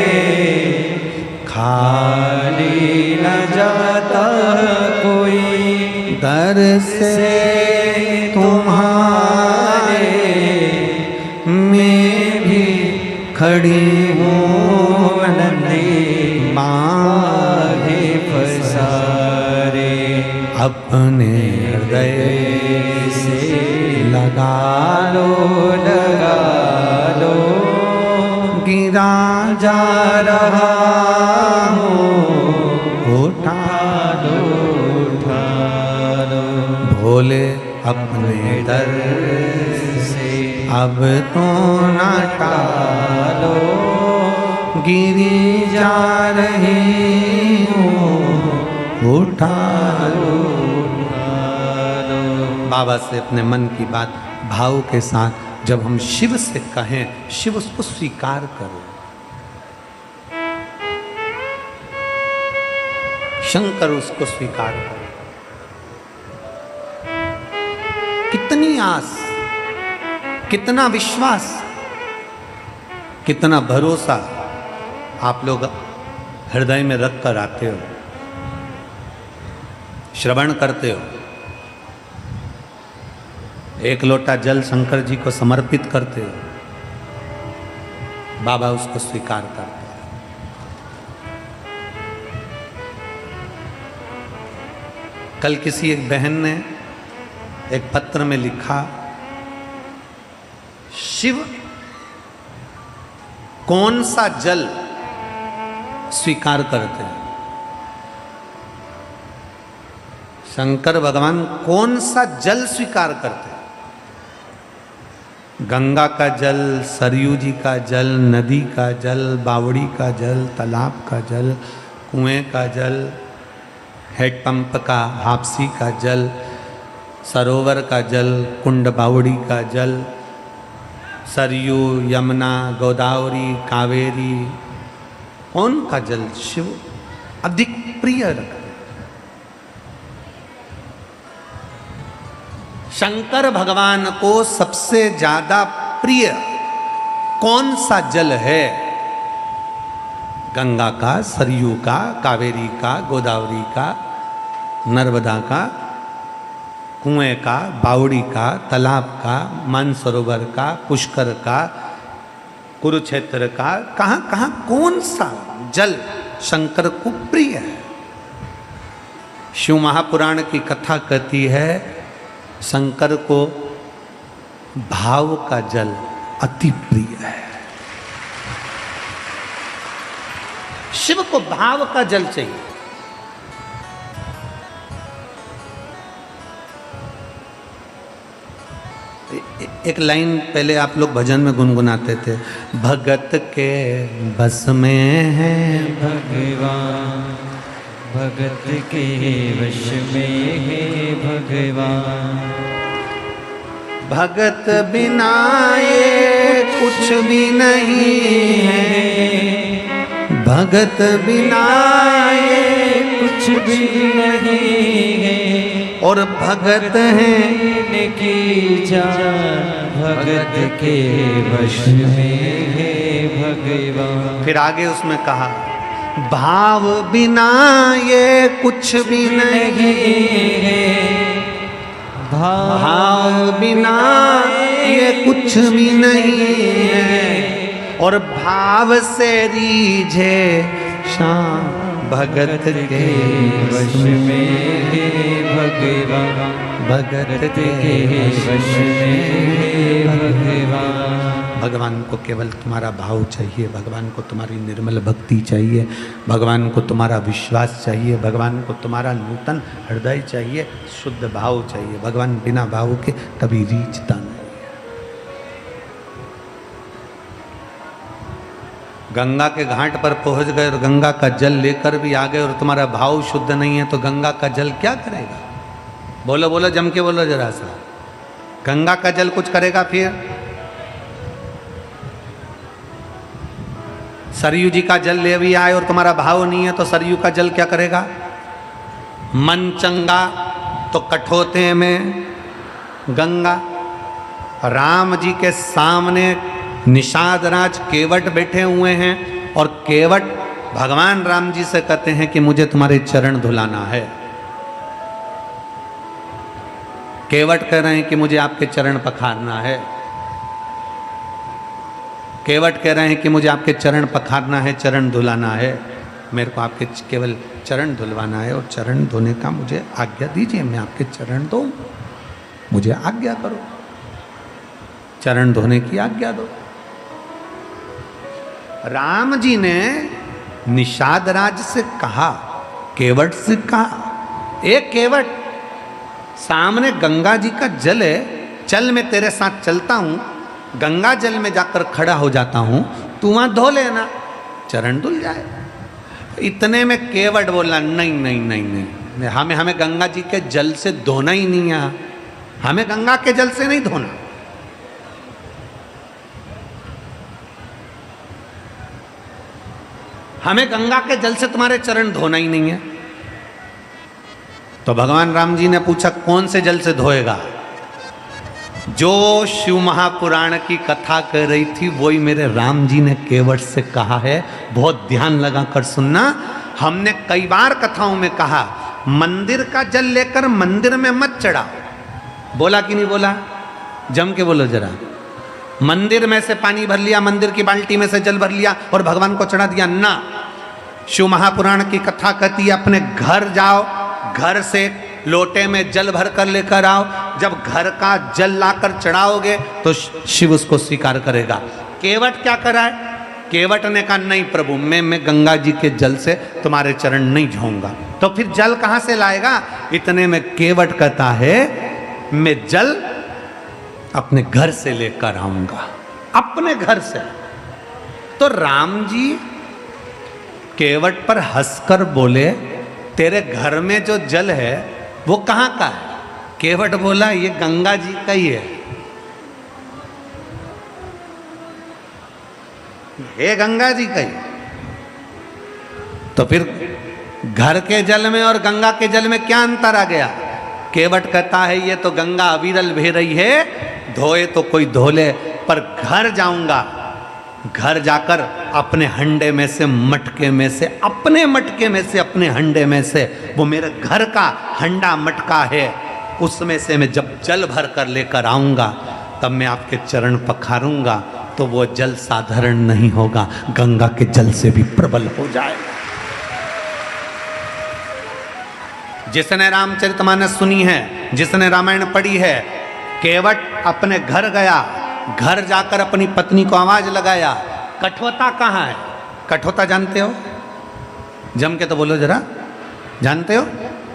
खाली न जाता कोई दर से तुम्हारे, मैं भी खड़ी हूँ नन्हे माहे पसारे, अपने हृदय से लगा लो लगा लो, गिरा जा रहा हूँ उठा उठा लो, भोले अपने दर से अब तो न टालो, गिरी जा रही हूँ उठा लो। बाबा से अपने मन की बात भाव के साथ जब हम शिव से कहें, शिव उसको स्वीकार करो। शंकर उसको स्वीकार करो। कितनी आस, कितना विश्वास, कितना भरोसा आप लोग हृदय में रख कर आते हो, श्रवण करते हो, एक लोटा जल शंकर जी को समर्पित करते हो, बाबा उसको स्वीकार करते हैं। कल किसी एक बहन ने एक पत्र में लिखा, शिव कौन सा जल स्वीकार करते हैं? शंकर भगवान कौन सा जल स्वीकार करते हैं? गंगा का जल, सरयू जी का जल, नदी का जल, बावड़ी का जल, तालाब का जल, कुएं का जल, हेडपंप का, हापसी का जल, सरोवर का जल, कुंड बावड़ी का जल, सरयू, यमुना, गोदावरी, कावेरी, कौन का जल शिव अधिक प्रिय रखते? शंकर भगवान को सबसे ज्यादा प्रिय कौन सा जल है? गंगा का, सरयू का, कावेरी का, गोदावरी का, नर्मदा का, कुएं का, बावड़ी का, तालाब का, मानसरोवर का, पुष्कर का, कुरुक्षेत्र का, कहाँ कहाँ कौन सा जल शंकर को प्रिय है? शिव महापुराण की कथा कहती है शंकर को भाव का जल अति प्रिय है। शिव को भाव का जल चाहिए। एक लाइन पहले आप लोग भजन में गुनगुनाते थे, भगत के बस में है भगवान, भगत के वश में है भगवान, भगत बिना ये कुछ भी नहीं है, भगत बिना ये कुछ भी नहीं है, और भगत हैं की जान, भगत के वश में है भगवान। फिर आगे उसमें कहा, भाव बिना ये कुछ भी नहीं है, भाव बिना ये कुछ भी नहीं है, और भाव से रीझे शाम भगत के वश में है भगवान, भगत के वश में है भगवान। भगवान को केवल तुम्हारा भाव चाहिए, भगवान को तुम्हारी निर्मल भक्ति चाहिए, भगवान को तुम्हारा विश्वास चाहिए, भगवान को तुम्हारा नूतन हृदय चाहिए, शुद्ध भाव चाहिए। भगवान बिना भाव के कभी रीझता नहीं है। गंगा के घाट पर पहुंच गए और गंगा का जल लेकर भी आ गए और तुम्हारा भाव शुद्ध नहीं है तो गंगा का जल क्या करेगा? बोलो बोलो, जम के बोलो जरा सा। गंगा का जल कुछ करेगा फिर? सरयू जी का जल ले भी आए और तुम्हारा भाव नहीं है तो सरयू का जल क्या करेगा? मन चंगा तो कठोते में गंगा। राम जी के सामने निषाद राज केवट बैठे हुए हैं और केवट भगवान राम जी से कहते हैं कि मुझे तुम्हारे चरण धुलाना है। केवट कह रहे हैं कि मुझे आपके चरण पखारना है। केवट कह रहे हैं कि मुझे आपके चरण पखारना है, चरण धुलाना है। मेरे को आपके केवल चरण धुलवाना है और चरण धोने का मुझे आज्ञा दीजिए, मैं आपके चरण दूं, मुझे आज्ञा करो, चरण धोने की आज्ञा दो। राम जी ने निषाद राज से कहा, केवट से कहा, एक केवट सामने गंगा जी का जल है, चल मैं तेरे साथ चलता हूं, गंगा जल में जाकर खड़ा हो जाता हूं, तू वहां धो लेना, चरण धुल जाए। इतने में केवट बोला नहीं नहीं नहीं नहीं, हमें गंगा जी के जल से धोना ही नहीं है, हमें गंगा के जल से नहीं धोना। हमें गंगा के जल से तुम्हारे चरण धोना ही नहीं है। तो भगवान राम जी ने पूछा कौन से जल से धोएगा? जो शिव महापुराण की कथा कर रही थी वही मेरे राम जी ने केवट से कहा है। बहुत ध्यान लगाकर सुनना। हमने कई बार कथाओं में कहा मंदिर का जल लेकर मंदिर में मत चढ़ाओ। बोला कि नहीं बोला? जम के बोलो जरा। मंदिर में से पानी भर लिया, मंदिर की बाल्टी में से जल भर लिया और भगवान को चढ़ा दिया ना। शिव महापुराण की कथा कहती है अपने घर जाओ, घर से लोटे में जल भर कर लेकर आओ। जब घर का जल लाकर चढ़ाओगे तो शिव उसको स्वीकार करेगा। केवट क्या करा है? केवट ने कहा नहीं प्रभु, मैं गंगा जी के जल से तुम्हारे चरण नहीं धोऊंगा। तो फिर जल कहां से लाएगा? इतने में केवट कहता है मैं जल अपने घर से लेकर आऊंगा, अपने घर से। तो राम जी केवट पर हंसकर बोले तेरे घर में जो जल है वो कहां का है? केवट बोला ये गंगा जी का ही है। हे गंगा जी का ही। तो फिर घर के जल में और गंगा के जल में क्या अंतर आ गया? केवट कहता है ये तो गंगा अविरल बह रही है, धोए तो कोई धो ले, पर घर जाऊंगा, घर जाकर अपने हंडे में से, मटके में से, अपने मटके में से, अपने हंडे में से, वो मेरे घर का हंडा मटका है, उसमें से मैं जब जल भर कर लेकर आऊंगा तब मैं आपके चरण पखारूंगा तो वो जल साधारण नहीं होगा, गंगा के जल से भी प्रबल हो जाएगा। जिसने रामचरितमानस सुनी है, जिसने रामायण पढ़ी है, केवट अपने घर गया, घर जाकर अपनी पत्नी को आवाज लगाया, कठोता कहाँ है? कठोता जानते हो? जम के तो बोलो जरा, जानते हो?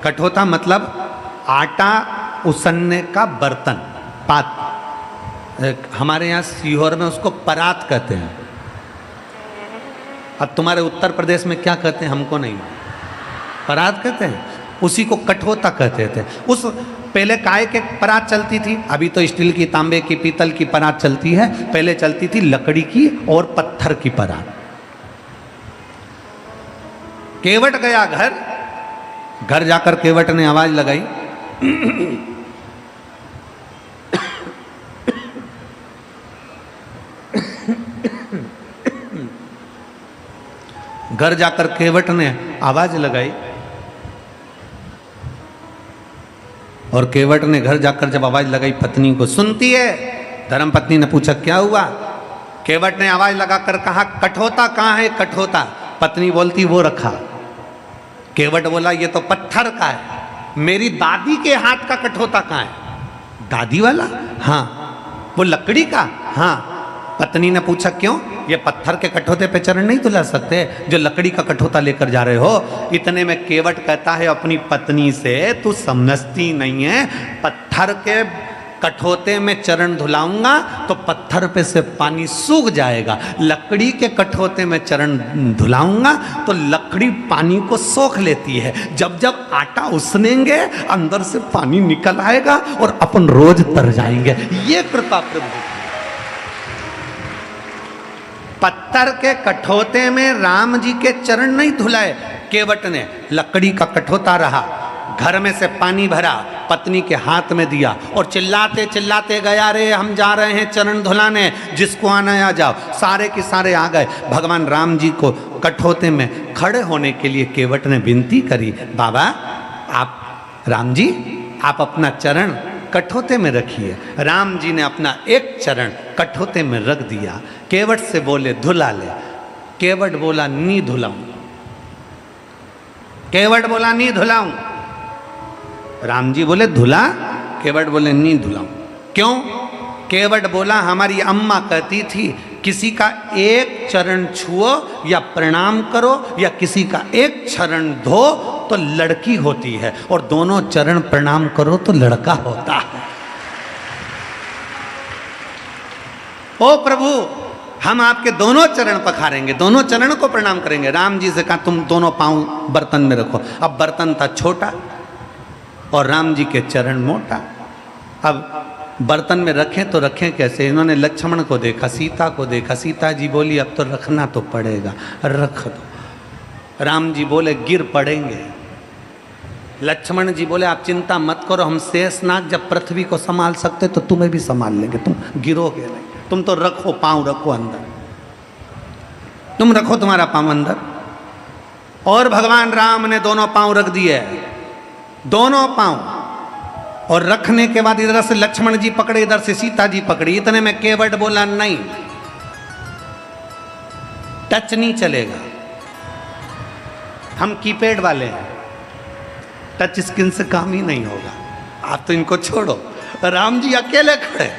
कठोता मतलब आटा उसनने का बर्तन, पात। हमारे यहाँ सीहोर में उसको परात कहते हैं। अब तुम्हारे उत्तर प्रदेश में क्या कहते हैं हमको नहीं, परात कहते हैं। उसी को कठोता कहते थे। उस पहले काय के परात चलती थी, अभी तो स्टील की, तांबे की, पीतल की परात चलती है, पहले चलती थी लकड़ी की और पत्थर की परात। केवट गया घर, घर जाकर केवट ने आवाज लगाई, घर जाकर केवट ने आवाज लगाई और केवट ने घर जाकर जब आवाज लगाई पत्नी को, सुनती है? धर्म पत्नी ने पूछा क्या हुआ? केवट ने आवाज लगाकर कहा कठोता कहाँ है? कठोता। पत्नी बोलती वो रखा। केवट बोला ये तो पत्थर का है, मेरी दादी के हाथ का कठोता कहाँ है? दादी वाला? हाँ। वो लकड़ी का? हाँ। पत्नी ने पूछा क्यों? ये पत्थर के कठोते पे चरण नहीं धुला सकते जो लकड़ी का कठोता लेकर जा रहे हो? इतने में केवट कहता है अपनी पत्नी से, तू समझती नहीं है, पत्थर के कठोते में चरण धुलाऊंगा तो पत्थर पे से पानी सूख जाएगा, लकड़ी के कठोते में चरण धुलाऊंगा तो लकड़ी पानी को सोख लेती है। जब जब आटा उसनेंगे अंदर से पानी निकल आएगा और अपन रोज तर जाएंगे। ये कृपा प्रभु। पत्थर के कठोते में राम जी के चरण नहीं धुलाए, केवट ने लकड़ी का कठोता रहा, घर में से पानी भरा, पत्नी के हाथ में दिया और चिल्लाते चिल्लाते गया, रे हम जा रहे हैं चरण धुलाने, जिसको आना आ जाओ। सारे के सारे आ गए। भगवान राम जी को कठोते में खड़े होने के लिए केवट ने विनती करी, बाबा आप राम जी आप अपना चरण कठोते में रखिए। राम जी ने अपना एक चरण कठोते में रख दिया। केवट से बोले धुला ले। केवट बोला नहीं धुलाऊं। केवट बोला नहीं धुलाऊं। राम जी बोले धुला। केवट बोले नहीं धुलाऊं। क्यों? केवट बोला हमारी अम्मा कहती थी किसी का एक चरण छुओ या प्रणाम करो या किसी का एक चरण धो तो लड़की होती है, और दोनों चरण प्रणाम करो तो लड़का होता है। ओ प्रभु हम आपके दोनों चरण पखारेंगे, दोनों चरण को प्रणाम करेंगे। राम जी से कहा तुम दोनों पांव बर्तन में रखो। अब बर्तन था छोटा और राम जी के चरण मोटा। अब बर्तन में रखें तो रखें कैसे? इन्होंने लक्ष्मण को देखा, सीता को देखा। सीता जी बोली अब तो रखना तो पड़ेगा, रख दो। राम जी बोले गिर पड़ेंगे। लक्ष्मण जी बोले आप चिंता मत करो, हम शेषनाग जब पृथ्वी को संभाल सकते तो तुम्हें भी संभाल लेंगे, तुम गिरोगे नहीं। तुम तो रखो, पांव रखो अंदर, तुम रखो तुम्हारा पांव अंदर। और भगवान राम ने दोनों पांव रख दिए, दोनों पांव। और रखने के बाद इधर से लक्ष्मण जी पकड़े, इधर से सीता जी पकड़ी। इतने में केवट बोला नहीं, टच नहीं चलेगा, हम कीपैड वाले हैं, टच स्क्रीन से काम ही नहीं होगा, आप तो इनको छोड़ो। राम जी अकेले खड़े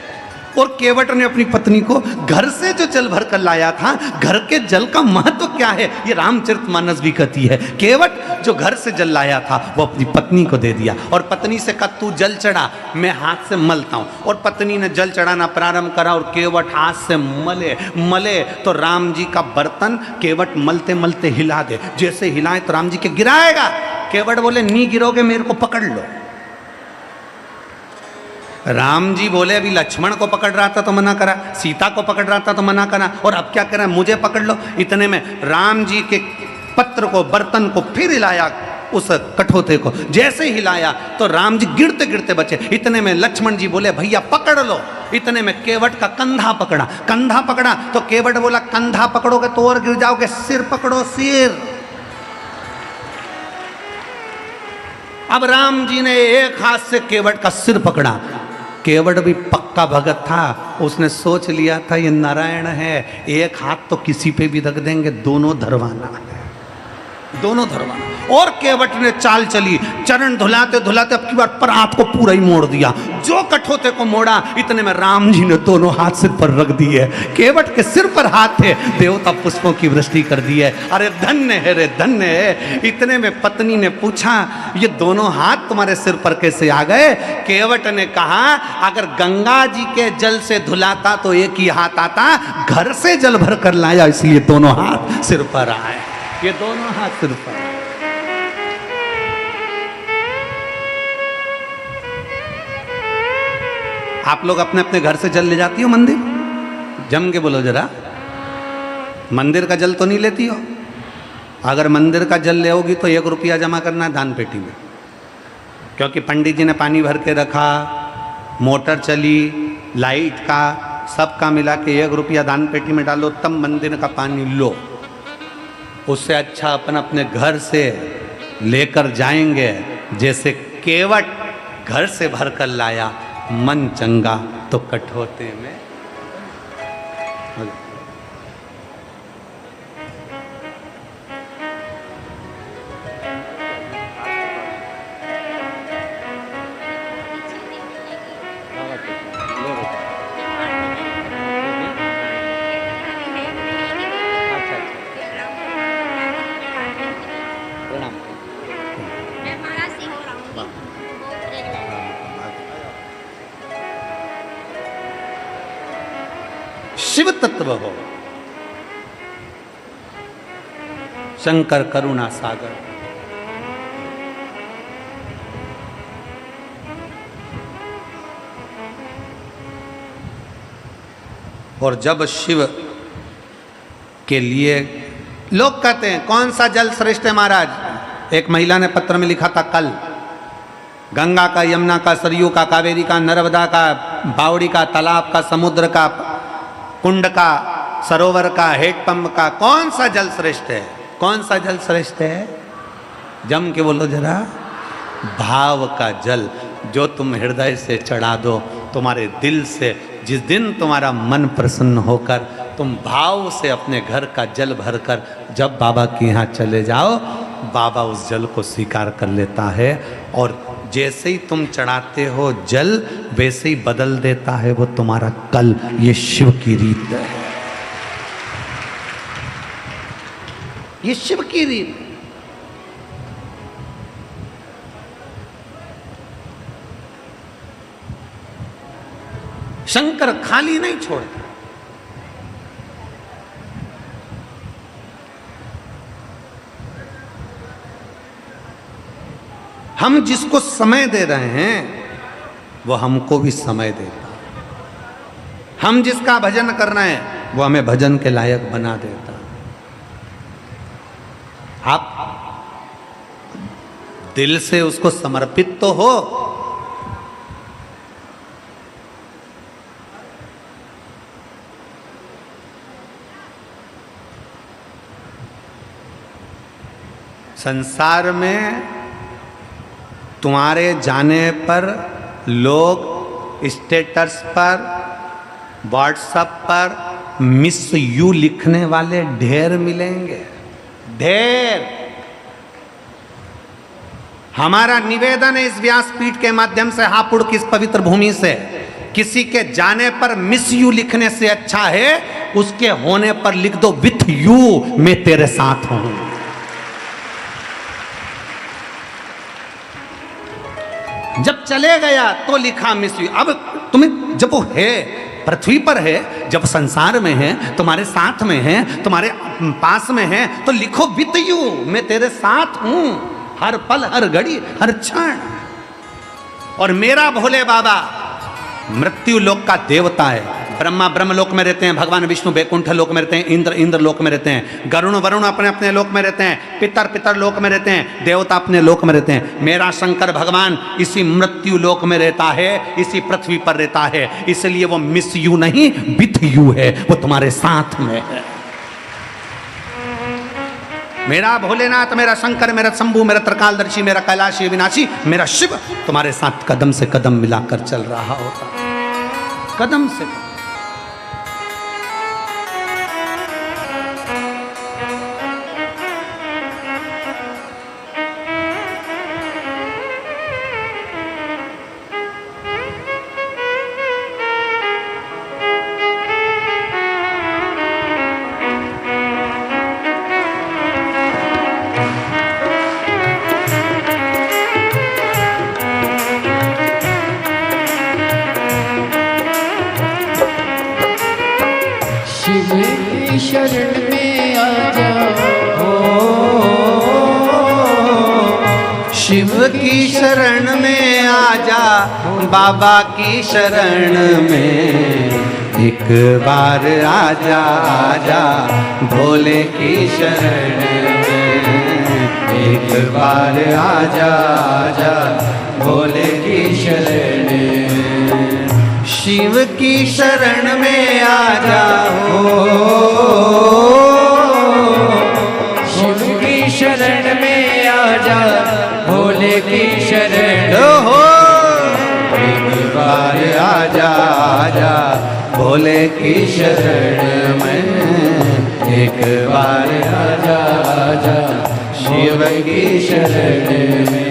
और केवट ने अपनी पत्नी को घर से जो जल भर कर लाया था, घर के जल का महत्व क्या है ये रामचरितमानस भी कहती है। केवट जो घर से जल लाया था वो अपनी पत्नी को दे दिया और पत्नी से कहा तू जल चढ़ा, मैं हाथ से मलता हूँ। और पत्नी ने जल चढ़ाना प्रारंभ करा और केवट हाथ से मले तो राम जी का बर्तन केवट मलते मलते हिला दे। जैसे हिलाए तो राम जी के गिराएगा। केवट बोले नहीं गिरोगे, मेरे को पकड़ लो। राम जी बोले अभी लक्ष्मण को पकड़ रहा था तो मना करा, सीता को पकड़ रहा था तो मना करा, और अब क्या करा, मुझे पकड़ लो। इतने में राम जी के पत्र को, बर्तन को फिर हिलाया, उस कठोते को जैसे हिलाया तो राम जी गिरते गिरते बचे। इतने में लक्ष्मण जी बोले भैया पकड़ लो। इतने में केवट का कंधा पकड़ा। कंधा पकड़ा तो केवट बोला कंधा पकड़ोगे तो और गिर जाओगे, सिर पकड़ो सिर। अब राम जी ने एक हाथ से केवट का सिर पकड़ा। केवट भी पक्का भगत था, उसने सोच लिया था ये नारायण है, एक हाथ तो किसी पे भी रख देंगे, दोनों धरवाना है, दोनों धरवाना। और केवट ने चाल चली, चरण धुलाते धुलाते अब की बार पर हाथ को पूरा ही मोड़ दिया। जो कठोते को मोड़ा इतने में राम जी ने दोनों हाथ सिर पर रख दिए। केवट के सिर पर हाथ थे, देवता पुष्पों की वृष्टि कर दी है। अरे धन्य है रे धन्य है। इतने में पत्नी ने पूछा ये दोनों हाथ तुम्हारे सिर पर कैसे आ गए? केवट ने कहा अगर गंगा जी के जल से धुलाता तो एक ही हाथ आता, घर से जल भर कर लाया इसलिए दोनों हाथ सिर पर आए। ये दोनों हाथ सिर पर। आप लोग अपने अपने घर से जल ले जाती हो मंदिर? जम के बोलो जरा, मंदिर का जल तो नहीं लेती हो? अगर मंदिर का जल ले होगी तो 1 रुपया जमा करना है दान पेटी में, क्योंकि पंडित जी ने पानी भर के रखा, मोटर चली, लाइट का सबका मिला के 1 रुपया दान पेटी में डालो, तब मंदिर का पानी लो। उससे अच्छा अपन अपने घर से लेकर जाएंगे। जैसे केवट घर से भर कर लाया, मन चंगा तो कठोते में। शिव तत्व हो, शंकर करुणा सागर। और जब शिव के लिए लोग कहते हैं कौन सा जल श्रेष्ठ है महाराज। एक महिला ने पत्र में लिखा था कल, गंगा का, यमुना का, सरयू का, कावेरी का, नर्मदा का, बावड़ी का, तालाब का, समुद्र का, कुंड का, सरोवर का, हेडपंप का, कौन सा जल श्रेष्ठ है? कौन सा जल श्रेष्ठ है? जम के बोलो जरा। भाव का जल, जो तुम हृदय से चढ़ा दो, तुम्हारे दिल से। जिस दिन तुम्हारा मन प्रसन्न होकर तुम भाव से अपने घर का जल भरकर जब बाबा के यहाँ चले जाओ, बाबा उस जल को स्वीकार कर लेता है। और जैसे ही तुम चढ़ाते हो जल, वैसे ही बदल देता है वो तुम्हारा कल। ये शिव की रीत है, ये शिव की रीत। शंकर खाली नहीं छोड़ते। हम जिसको समय दे रहे हैं वो हमको भी समय देता। हम जिसका भजन कर रहे हैं वो हमें भजन के लायक बना देता। आप दिल से उसको समर्पित तो हो। संसार में तुम्हारे जाने पर लोग स्टेटस पर, व्हाट्सएप पर मिस यू लिखने वाले ढेर मिलेंगे, ढेर। हमारा निवेदन है इस व्यासपीठ के माध्यम से, हापुड़ की इस पवित्र भूमि से, किसी के जाने पर मिस यू लिखने से अच्छा है उसके होने पर लिख दो विथ यू मैं तेरे साथ हूं। जब चले गया तो लिखा मिस यू। अब तुम्हें जब वो है, पृथ्वी पर है, जब संसार में है, तुम्हारे साथ में है, तुम्हारे पास में है, तो लिखो विथ यू मैं तेरे साथ हूं, हर पल, हर घड़ी, हर क्षण। और मेरा भोले बाबा मृत्यु लोक का देवता है। ब्रह्मा ब्रह्म लोक में रहते हैं, भगवान विष्णु बैकुंठ लोक में रहते हैं, इंद्र इंद्र लोक में रहते हैं, गरुण वरुण अपने अपने लोक में रहते हैं, पितर पितर लोक में रहते हैं, देवता अपने लोक में रहते हैं। मेरा शंकर भगवान इसी मृत्यु लोक में रहता है, इसी पृथ्वी पर रहता है। इसलिए वो मिस यू नहीं विथ यू है, वो तुम्हारे साथ में है। मेरा भोलेनाथ, मेरा शंकर, मेरा शंभू, मेरा त्रिकालदर्शी, मेरा कैलाशी विनाशी, मेरा शिव तुम्हारे साथ कदम से कदम मिलाकर चल रहा होता, कदम से कदम। शरण में आ जाओ, शिव की शरण में आ जा, बाबा की शरण में एक बार आजा आजा, भोले की शरण में एक बार आजा आजा, भोले की शरण में। शिव की शरण में आ जाओ, शिव की शरण में आ जा, भोले की शरण हो। एक बार आजा आजा, भोले की शरण में एक बार आजा आजा, शिव की शरण में।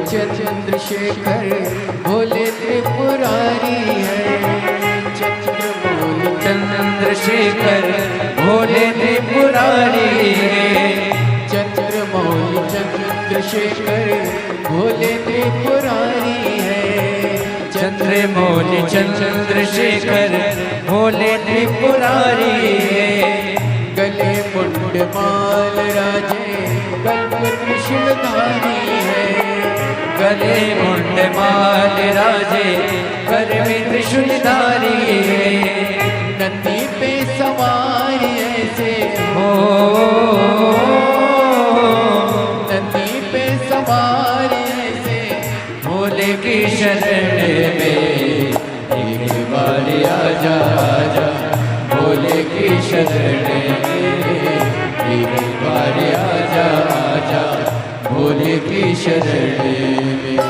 चंद्रशेखर भोले त्रिपुरारी है। चंद्रमौली चंद्रशेखर भोले त्रिपुरारी है। चंद्रमौली चंद्रशेखर भोले त्रिपुरारी है। चंद्रमौली चंद्रशेखर भोले त्रिपुरारी है। गले मुंड माल राजे कल्प त्रिशूलधारी है। गले मुंड माल राजे कर में त्रिशूलधारी है। नंदी पे सवार ऐसे हो, नंदी पे सवार ऐसे भोले की शरण में एक बार आजा आजा। भोले की शरण में एक बार आजा आजा। भोले की शरण में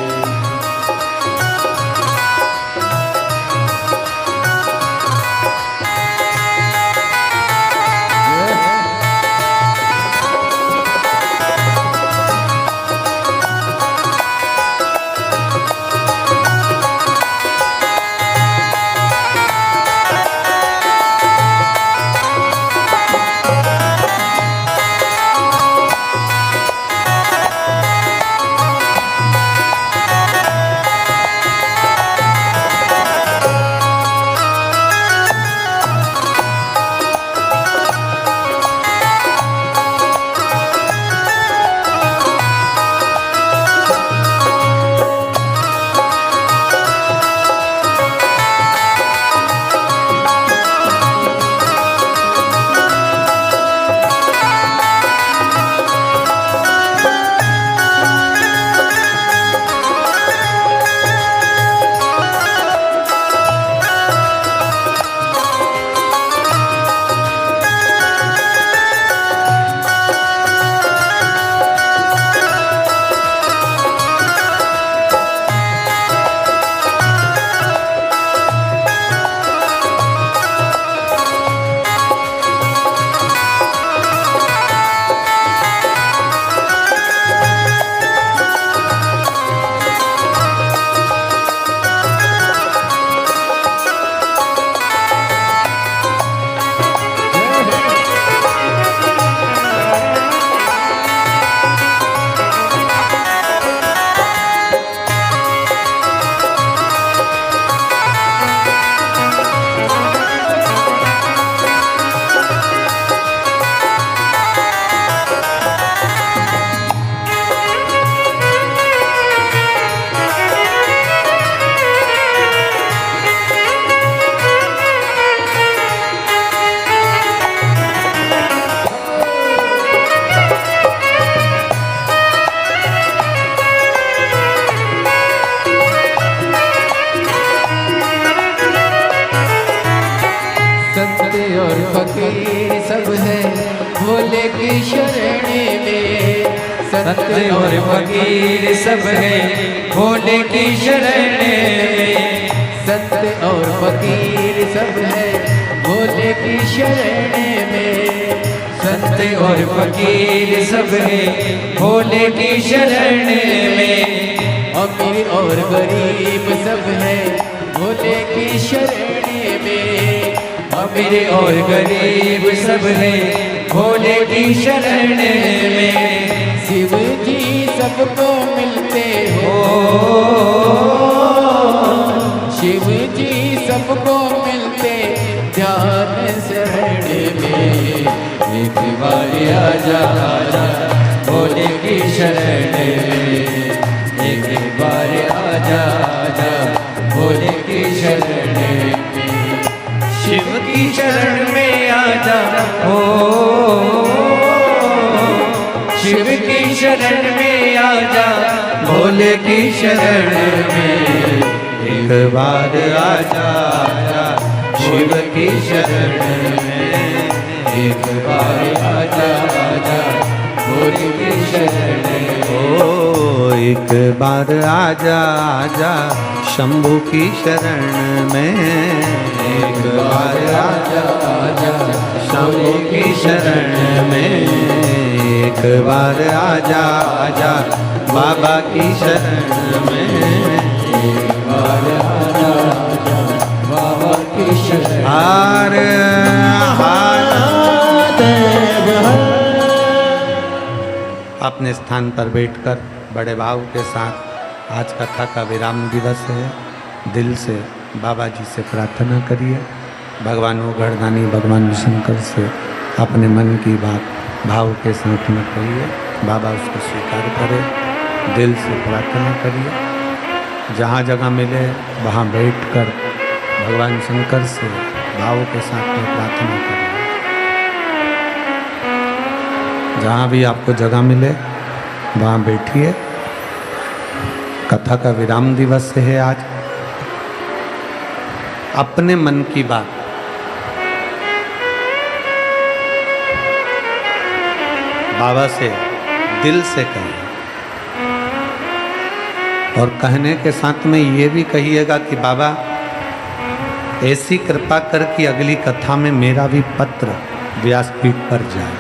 संत और फकीर सब है भोले की शरण में। संत और फकीर सब है भोले की शरण में। संत और फकीर सब है भोले की शरण में। अमीर और गरीब सब है भोले की शरण में। अमीर और गरीब सब है भोले की शरण में। शिव जी सबको मिलते हो, शिव जी सबको मिलते ध्यान शरण में। एक बार आजा आजा भोले की शरण में। एक बार आजा आजा भोले की शरण में। शिव की शरण में आजा हो, शिव की शरण में आजा भोले की शरण में। एक बार आजा आजा शिव की शरण में। एक बार आजा आजा भोले की शरण में। ओ एक बार आजा आजा शंभू की शरण में। एक बार आजा आजा शंभू की शरण में, एक बार आजा आजा बाबा की शरण में, एक बार आजा आजा बाबा की शरण। हार हार देव हर। अपने स्थान पर बैठकर बड़े भाव के साथ आज कथा का विराम दिवस है। दिल से बाबा जी से प्रार्थना करिए, भगवान ओघड़दानी भगवान शंकर से अपने मन की बात भाव के साथ में कहिए, बाबा उसको स्वीकार करे। दिल से प्रार्थना करिए, जहाँ जगह मिले वहाँ बैठकर भगवान शंकर से भाव के साथ में प्रार्थना करिए। जहाँ भी आपको जगह मिले वहाँ बैठिए। कथा का विराम दिवस है आज। अपने मन की बात बाबा से दिल से कहिए, और कहने के साथ में ये भी कहिएगा कि बाबा ऐसी कृपा कर कि अगली कथा में मेरा भी पत्र व्यासपीठ पर जाए,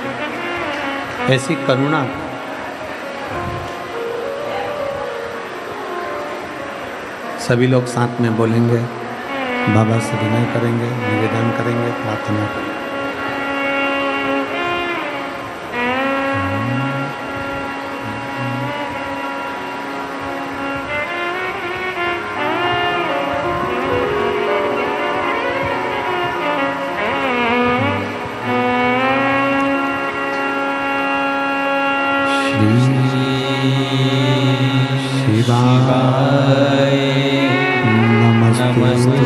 ऐसी करुणा। सभी लोग साथ में बोलेंगे, बाबा से विनय करेंगे, निवेदन करेंगे, प्रार्थना करेंगे। शिवाय नमस्तुभ्यं।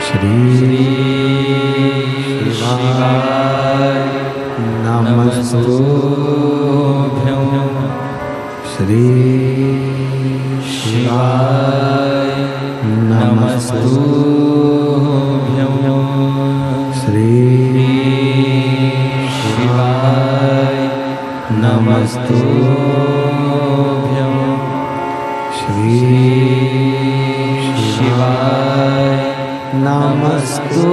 श्री शिवाय नमस्तुभ्यं। श्री शिवाय नमस्तुभ्यं। श्री शिवाय नमस्तुभ्यं। श्री शिवाय नमस्तुभ्यं।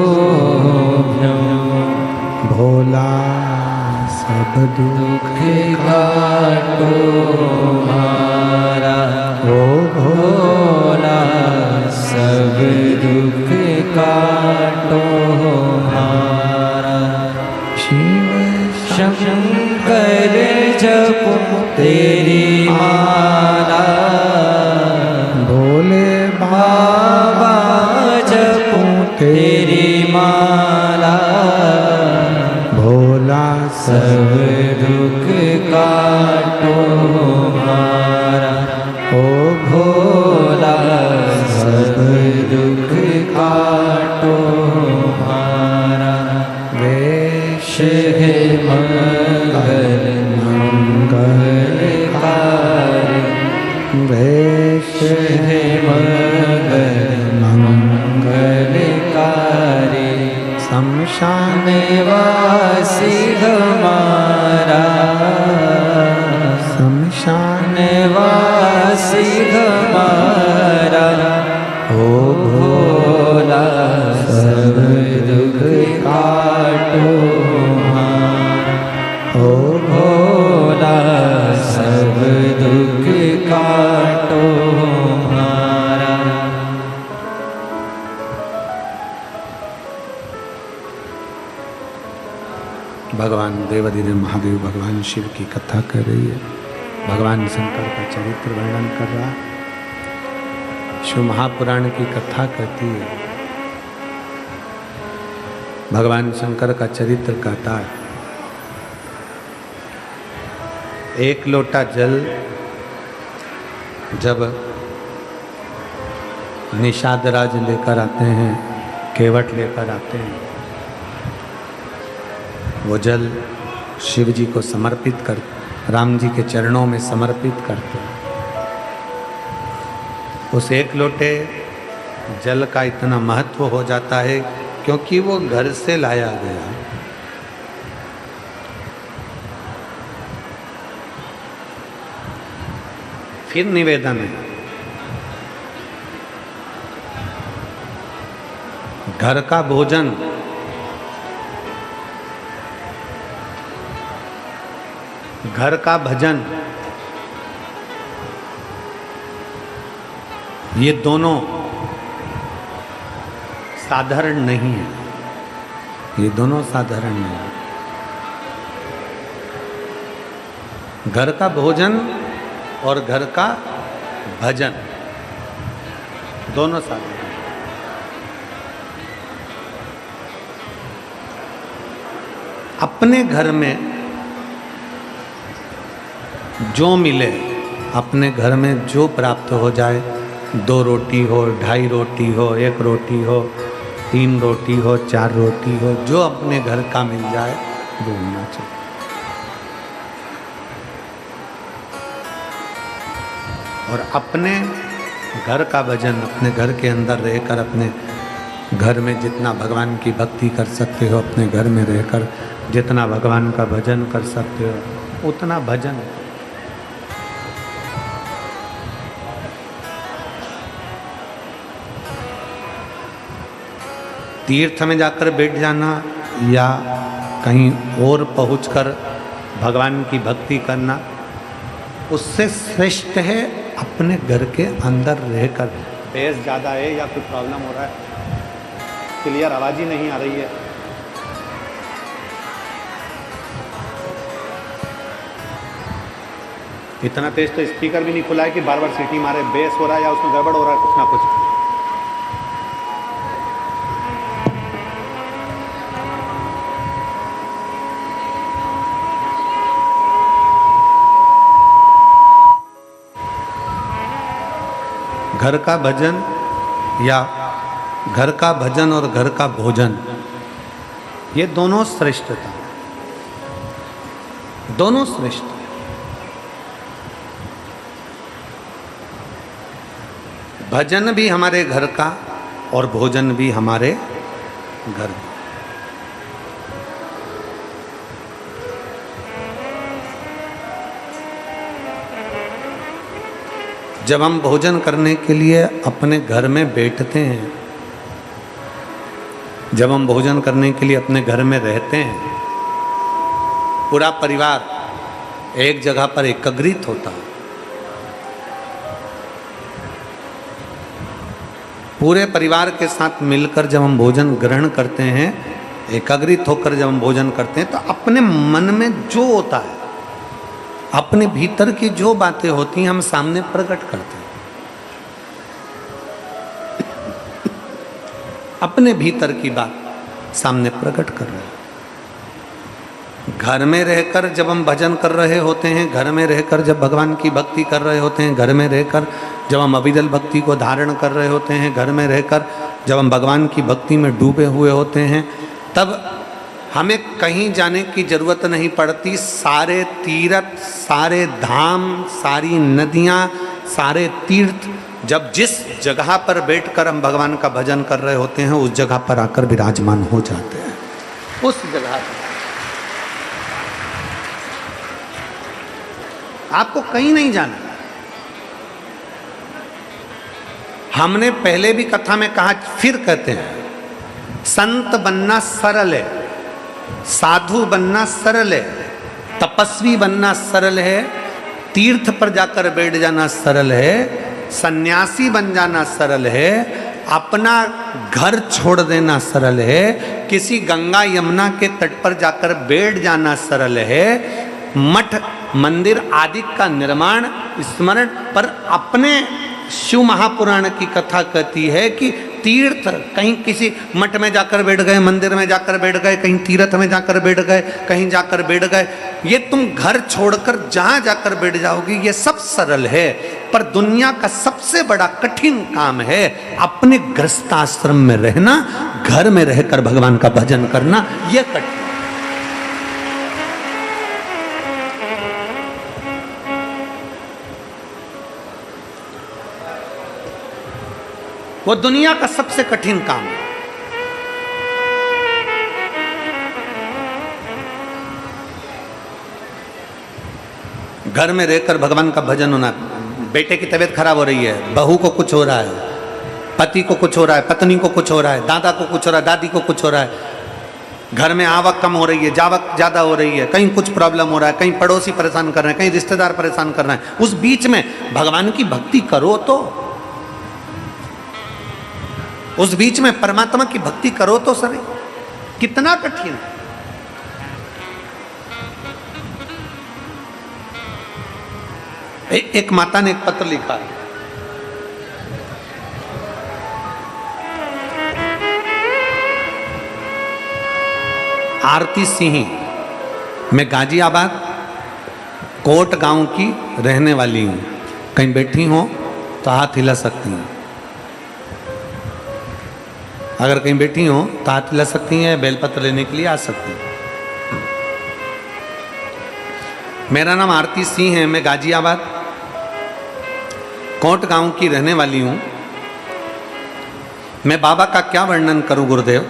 भोला सब दुख काटो हमारा, ओ भोला सब दुख काटो हमारा। शिव शंकर जपो तेरी माला, भोले बाबा जपो तेरी माला। भोला सब दुख काटो हमारा, ओ भोला सब दुख काटो हमारा। वेश है मंगल मंगलकारी, वेश है मंगल मंगलकारी। शमशान वासी हमारा, शमशान वासी हमारा। ओ भोला सब दुख काटो हमारा, ओ भोला सब दुख काटो हमारा। भगवान देवाधिदेव महादेव भगवान शिव की कथा कर रही है। भगवान शंकर का चरित्र वर्णन कर रहा है। शिव महापुराण की कथा कहती है, भगवान शंकर का चरित्र कहता है, एक लोटा जल जब निषादराज लेकर आते हैं, केवट लेकर आते हैं, वो जल शिव जी को समर्पित कर, राम जी के चरणों में समर्पित करते हैं। उस एक लोटे जल का इतना महत्व हो जाता है क्योंकि वो घर से लाया गया। फिर निवेदन है, घर का भोजन, घर का भजन, ये दोनों साधारण नहीं है। ये दोनों साधारण नहीं है। घर का भोजन और घर का भजन दोनों साधारण। अपने घर में जो मिले, अपने घर में जो प्राप्त हो जाए, 2 रोटी हो, 2.5 रोटी हो, 1 रोटी हो, 3 रोटी हो, 4 रोटी हो, जो अपने घर का मिल जाए वो होना चाहिए। और अपने घर का भजन, अपने घर के अंदर रहकर अपने घर में जितना भगवान की भक्ति कर सकते हो, अपने घर में रहकर जितना भगवान का भजन कर सकते हो उतना भजन। तीर्थ में जाकर बैठ जाना या कहीं और पहुंचकर भगवान की भक्ति करना, उससे श्रेष्ठ है अपने घर के अंदर रहकर। बेस ज़्यादा है या कोई प्रॉब्लम हो रहा है? क्लियर आवाज़ ही नहीं आ रही है। इतना तेज तो स्पीकर भी नहीं खुला है कि बार बार सीटी मारे। बेस हो रहा है या उसमें गड़बड़ हो रहा है कुछ ना कुछ। घर का भजन या घर का भजन और घर का भोजन, ये दोनों श्रेष्ठता, दोनों श्रेष्ठ। भजन भी हमारे घर का और भोजन भी हमारे घर का। जब हम भोजन करने के लिए अपने घर में बैठते हैं, जब हम भोजन करने के लिए अपने घर में रहते हैं, पूरा परिवार एक जगह पर एकत्रित होता है। पूरे परिवार के साथ मिलकर जब हम भोजन ग्रहण करते हैं, एकत्रित होकर जब हम भोजन करते हैं, तो अपने मन में जो होता है, अपने भीतर की जो बातें होती हैं, हम सामने प्रकट करते हैं। अपने भीतर की बात सामने प्रकट कर रहे हैं। घर में रहकर जब हम भजन कर रहे होते हैं, घर में रहकर जब भगवान की भक्ति कर रहे होते हैं, घर में रहकर जब हम अविदल भक्ति को धारण कर रहे होते हैं, घर में रहकर जब हम भगवान की भक्ति में डूबे हुए होते हैं, तब हमें कहीं जाने की जरूरत नहीं पड़ती। सारे तीर्थ, सारे धाम, सारी नदियाँ, सारे तीर्थ जब जिस जगह पर बैठकर हम भगवान का भजन कर रहे होते हैं, उस जगह पर आकर विराजमान हो जाते हैं। उस जगह पर आपको कहीं नहीं जाना। हमने पहले भी कथा में कहा, फिर कहते हैं, संत बनना सरल है, साधु बनना सरल है, तपस्वी बनना सरल है, तीर्थ पर जाकर बैठ जाना सरल है, सन्यासी बन जाना सरल है, अपना घर छोड़ देना सरल है, किसी गंगा यमुना के तट पर जाकर बैठ जाना सरल है, मठ मंदिर आदि का निर्माण स्मरण पर अपने शिव महापुराण की कथा कहती है कि तीर्थ, कहीं किसी मठ में जाकर बैठ गए, मंदिर में जाकर बैठ गए, कहीं तीर्थ में जाकर बैठ गए, कहीं जाकर बैठ गए, ये तुम घर छोड़कर जहां जाकर बैठ जाओगी, ये सब सरल है। पर दुनिया का सबसे बड़ा कठिन काम है अपने गृहस्थाश्रम में रहना, घर में रहकर भगवान का भजन करना, यह कठिन। वो दुनिया का सबसे कठिन काम है। घर में रहकर भगवान का भजन होना। बेटे की तबीयत खराब हो रही है, बहू को कुछ हो रहा है, पति को कुछ हो रहा है, पत्नी को कुछ हो रहा है, दादा को कुछ हो रहा है, दादी को कुछ हो रहा है, घर में आवक कम हो रही है, जावक ज़्यादा हो रही है, कहीं कुछ प्रॉब्लम हो रहा है, कहीं पड़ोसी परेशान कर रहे हैं, कहीं रिश्तेदार परेशान कर रहे हैं, उस बीच में भगवान की भक्ति करो तो, उस बीच में परमात्मा की भक्ति करो तो सर, कितना कठिन है। एक माता ने एक पत्र लिखा है, आरती सिंह, मैं गाजियाबाद कोट गांव की रहने वाली हूँ, कहीं बैठी हो तो हाथ हिला सकती हैं, अगर कहीं बैठी हो तो हाथ हिला सकती हैं, बेलपत्र लेने के लिए आ सकती हैं। मेरा नाम आरती सिंह है, मैं गाजियाबाद कोट गांव की रहने वाली हूँ। मैं बाबा का क्या वर्णन करूं गुरुदेव।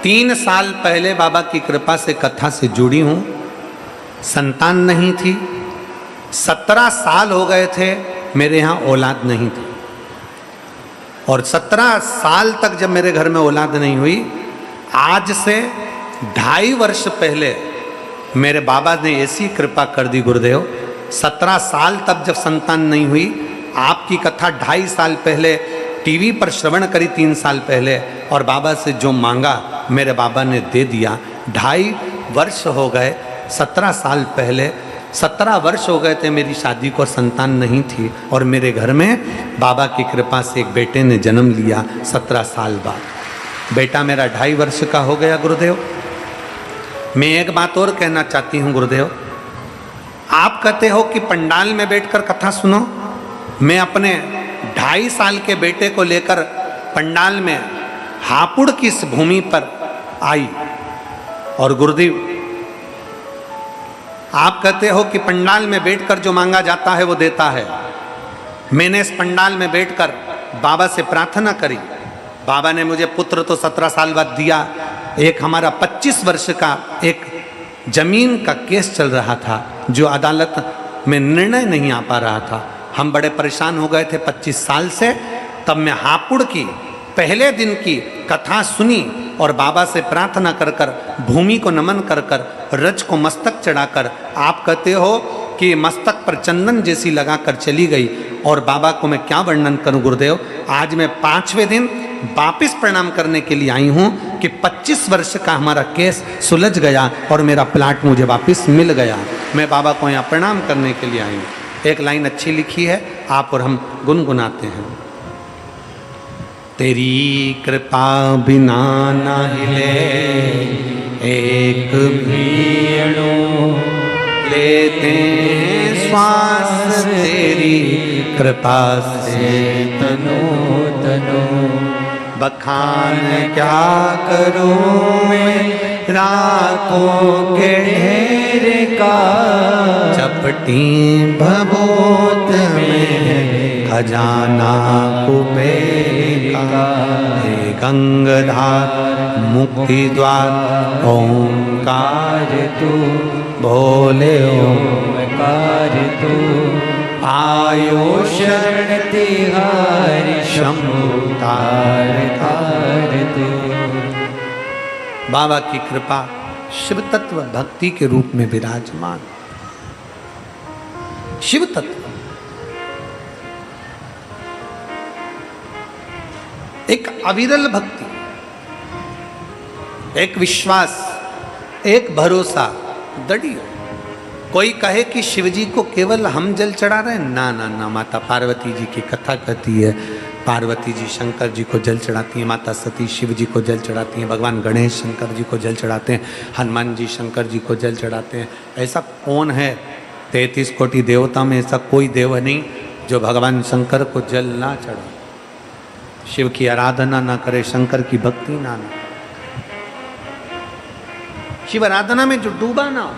3 साल पहले बाबा की कृपा से कथा से जुड़ी हूं, संतान नहीं थी, 17 साल हो गए थे मेरे यहाँ औलाद नहीं थी, और 17 साल तक जब मेरे घर में औलाद नहीं हुई, आज से 2.5 वर्ष पहले मेरे बाबा ने ऐसी कृपा कर दी गुरुदेव, 17 साल तक जब संतान नहीं हुई, आपकी कथा 2.5 साल पहले टीवी पर श्रवण करी 3 साल पहले, और बाबा से जो मांगा मेरे बाबा ने दे दिया। 2.5 वर्ष हो गए, 17 साल पहले 17 वर्ष हो गए थे मेरी शादी को, संतान नहीं थी, और मेरे घर में बाबा की कृपा से एक बेटे ने जन्म लिया 17 साल बाद। बेटा मेरा 2.5 वर्ष का हो गया गुरुदेव। मैं एक बात और कहना चाहती हूँ गुरुदेव, आप कहते हो कि पंडाल में बैठकर कथा सुनो, मैं अपने 2.5 साल के बेटे को लेकर पंडाल में हापुड़ की इस भूमि पर आई, और गुरुदेव आप कहते हो कि पंडाल में बैठकर जो मांगा जाता है वो देता है। मैंने इस पंडाल में बैठकर बाबा से प्रार्थना करी, बाबा ने मुझे पुत्र तो 17 साल बाद दिया। एक हमारा 25 वर्ष का एक जमीन का केस चल रहा था, जो अदालत में निर्णय नहीं आ पा रहा था, हम बड़े परेशान हो गए थे 25 साल से। तब मैं हापुड़ की पहले दिन की कथा सुनी और बाबा से प्रार्थना कर कर, भूमि को नमन कर कर, रज को मस्तक चढ़ाकर, आप कहते हो कि मस्तक पर चंदन जैसी लगाकर चली गई। और बाबा को मैं क्या वर्णन करूं गुरुदेव, आज मैं 5वें दिन वापिस प्रणाम करने के लिए आई हूं कि 25 वर्ष का हमारा केस सुलझ गया और मेरा प्लाट मुझे वापस मिल गया। मैं बाबा को यहाँ प्रणाम करने के लिए आई हूँ। एक लाइन अच्छी लिखी है, आप और हम गुनगुनाते हैं। तेरी कृपा बिना ना हिले एक भी अणु, लेते हैं श्वास तेरी कृपा से तनो तनो। बखान क्या करूं मैं रातों के ढेर का, चपटी भभूत में खजाना कुबेर का। हे गंगाधार मुक्ति द्वार ओंकार तू भोले ओंकार तू, आयो शरण तिहारी शंभु तार तार तू। बाबा की कृपा शिव तत्व भक्ति के रूप में विराजमान। शिव तत्व एक अविरल भक्ति, एक विश्वास, एक भरोसा दृढ़। कोई कहे कि शिव जी को केवल हम जल चढ़ा रहे हैं, ना ना ना, माता पार्वती जी की कथा कहती है, पार्वती जी शंकर जी को जल चढ़ाती हैं, माता सती शिव जी को जल चढ़ाती हैं, भगवान गणेश शंकर जी को जल चढ़ाते हैं, हनुमान जी शंकर जी को जल चढ़ाते हैं। ऐसा कौन है 33 कोटि देवता में ऐसा कोई देव नहीं जो भगवान शंकर को जल ना चढ़ा, शिव की आराधना ना करे, शंकर की भक्ति ना ना, शिव आराधना में जो डूबा ना हो।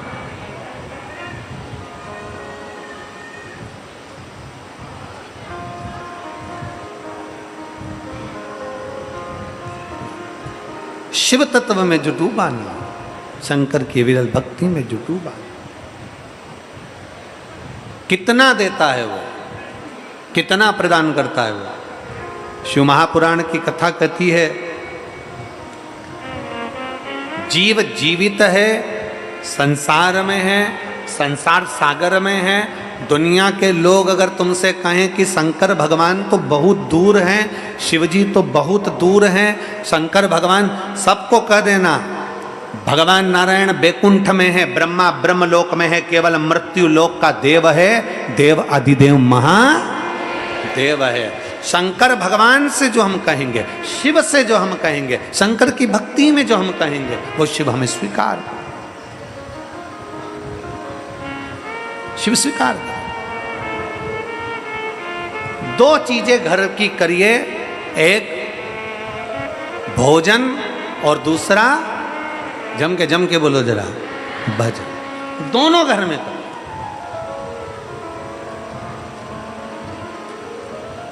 शिव तत्व में जो डूबा ना, शंकर की विरल भक्ति में जो डूबा, कितना देता है वो, कितना प्रदान करता है वो। शिव महापुराण की कथा कहती है, जीव जीवित है, संसार में है, संसार सागर में है। दुनिया के लोग अगर तुमसे कहें कि शंकर भगवान तो बहुत दूर हैं, शिवजी तो बहुत दूर हैं, शंकर भगवान, सबको कह देना भगवान नारायण बैकुंठ में है, ब्रह्मा ब्रह्मलोक में है, केवल मृत्यु लोक का देव है, देव अधिदेव महादेव है। शंकर भगवान से जो हम कहेंगे, शिव से जो हम कहेंगे, शंकर की भक्ति में जो हम कहेंगे, वो शिव हमें स्वीकार, शिव स्वीकार। दो चीजें घर की करिए, एक भोजन और दूसरा जम के बोलो जरा भजन। दोनों घर में करो।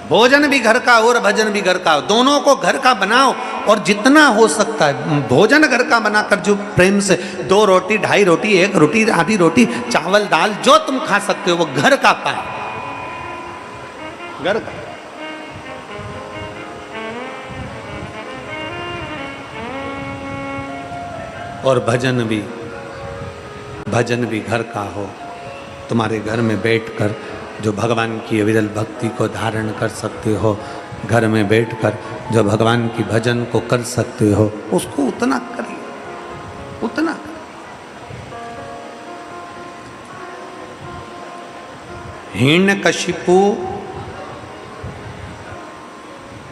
भोजन भी घर का और भजन भी घर का, दोनों को घर का बनाओ। और जितना हो सकता है भोजन घर का बनाकर जो प्रेम से 2 रोटी 2.5 रोटी 1 रोटी आधी रोटी चावल दाल जो तुम खा सकते हो वो घर का पाए, घर का। और भजन भी घर का हो। तुम्हारे घर में बैठकर जो भगवान की अविरल भक्ति को धारण कर सकते हो, घर में बैठकर जो भगवान की भजन को कर सकते हो, उसको उतना करिए, उतना। हिरण्यकशिपु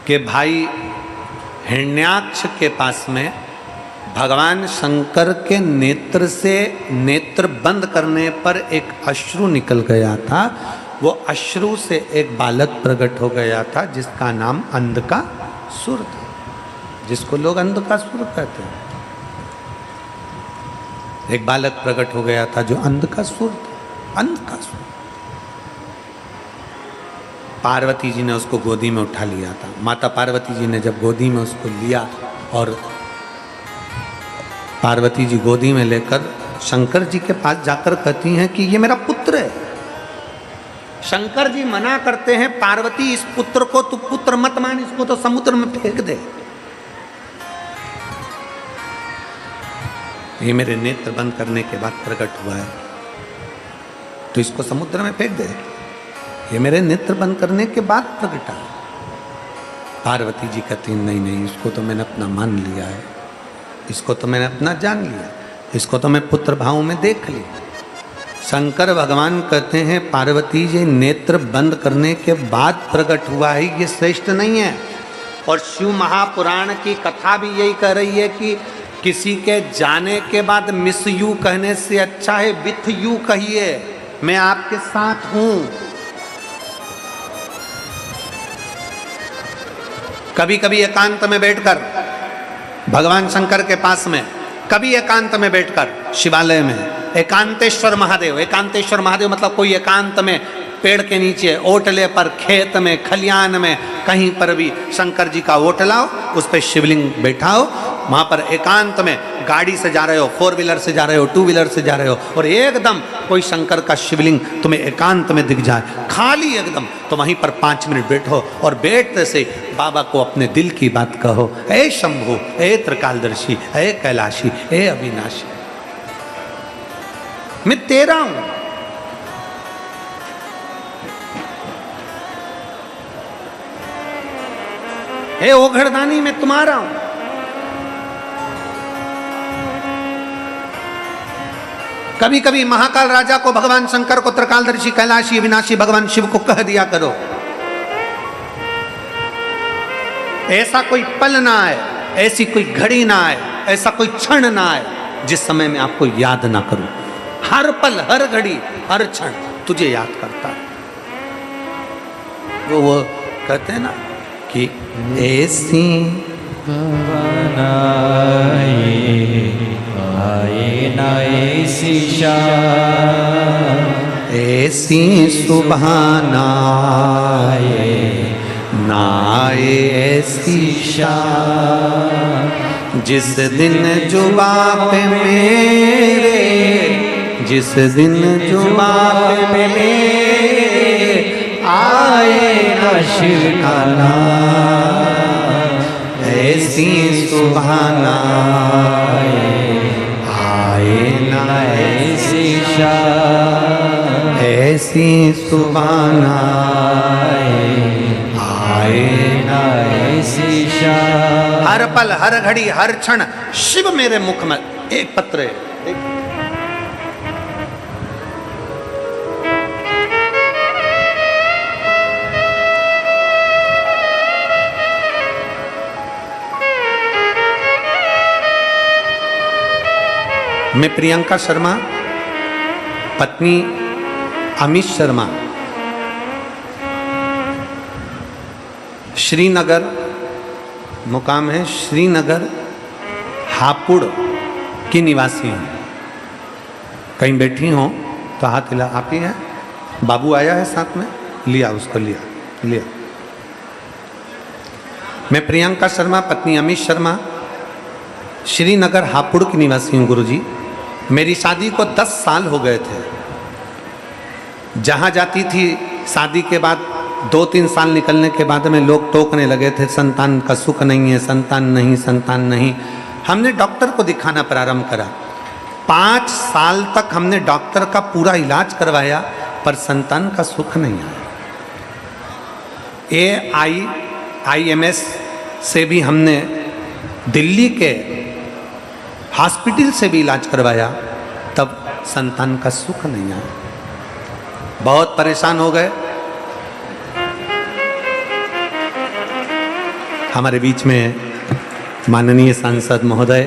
के भाई हिरण्याक्ष के पास में भगवान शंकर के नेत्र से नेत्र बंद करने पर एक अश्रु निकल गया था। वो अश्रु से एक बालक प्रकट हो गया था जिसका नाम अंधकासुर था, जिसको लोग अंधकासुर कहते हैं। एक बालक प्रकट हो गया था जो अंधकासुर था, अंधकासुर। पार्वती जी ने उसको गोदी में उठा लिया था। माता पार्वती जी ने जब गोदी में उसको लिया और पार्वती जी गोदी में लेकर शंकर जी के पास जाकर कहती हैं कि ये मेरा पुत्र है। शंकर जी मना करते हैं, पार्वती इस पुत्र को तू पुत्र मत मान, इसको तो समुद्र में फेंक दे। ये मेरे नेत्र बंद करने के बाद प्रकट हुआ है, तो इसको समुद्र में फेंक दे। ये मेरे नेत्र बंद करने के बाद प्रकटा। पार्वती जी कहती नहीं नहीं, इसको तो मैंने अपना मान लिया है, इसको तो मैंने अपना जान लिया, इसको तो मैं पुत्र भाव में देख लिया। शंकर भगवान कहते हैं पार्वती जी नेत्र बंद करने के बाद प्रकट हुआ है, ये श्रेष्ठ नहीं है। और शिव महापुराण की कथा भी यही कह रही है कि किसी के जाने के बाद मिस यू कहने से अच्छा है विथ यू कहिए, मैं आपके साथ हूं। कभी कभी एकांत में बैठकर भगवान शंकर के पास में, कभी एकांत में बैठकर शिवालय में एकांतेश्वर महादेव, एकांतेश्वर महादेव मतलब कोई एकांत में पेड़ के नीचे, ओटले पर, खेत में, खलियान में, कहीं पर भी शंकर जी का ओटला हो, उस पर शिवलिंग बैठाओ। वहाँ पर एकांत में गाड़ी से जा रहे हो, 4 व्हीलर से जा रहे हो, 2 व्हीलर से जा रहे हो, और एकदम कोई शंकर का शिवलिंग तुम्हें एकांत में दिख जाए, खाली एकदम, तो वहीं पर 5 मिनट बैठो और बैठते से बाबा को अपने दिल की बात कहो, ए शंभु, ए त्रिकालदर्शी, ए कैलाशी, ए अविनाशी, मैं तेरा हूं। हे ओघड़दानी, मैं तुम्हारा हूं। कभी कभी महाकाल राजा को भगवान शंकर को त्रिकालदर्शी, कैलाशी, अविनाशी भगवान शिव को कह दिया करो। ऐसा कोई पल ना आए, ऐसी कोई घड़ी ना आए, ऐसा कोई क्षण ना आए जिस समय में आपको याद ना करूं। हर पल, हर घड़ी, हर क्षण तुझे याद करता है। वो कहते हैं ना कि ऐसी आए ना ऐसी शाम, ऐसी सुबह ना आए, ना आए ऐसी शाम, जिस दिन जुबा पे मेरे, जिस दिन जुबा पे मेरे आए ना शिव का नाम, ऐसी सुभाना आए ना ऐसी शान, ऐसी सुभाना आए ना ऐसी शान। हर पल हर घड़ी हर क्षण शिव मेरे मुख में। एक पत्र है, देखिए। मैं प्रियंका शर्मा, पत्नी अमित शर्मा, श्रीनगर, मुकाम है श्रीनगर हापुड़ की निवासी हूँ। कहीं बैठी हो तो हाथ हिला। आप ही हैं? बाबू आया है साथ में? लिया उसको, लिया। मैं प्रियंका शर्मा, पत्नी अमित शर्मा, श्रीनगर हापुड़ की निवासी हूँ गुरुजी। मेरी शादी को 10 साल हो गए थे। जहाँ जाती थी शादी के बाद 2-3 साल निकलने के बाद में लोग टोकने लगे थे, संतान का सुख नहीं है, संतान नहीं, संतान नहीं। हमने डॉक्टर को दिखाना प्रारंभ करा। 5 साल तक हमने डॉक्टर का पूरा इलाज करवाया, पर संतान का सुख नहीं आया। AIMS से भी हमने दिल्ली के हॉस्पिटल से भी इलाज करवाया, तब संतान का सुख नहीं आया। बहुत परेशान हो गए। हमारे बीच में माननीय सांसद महोदय,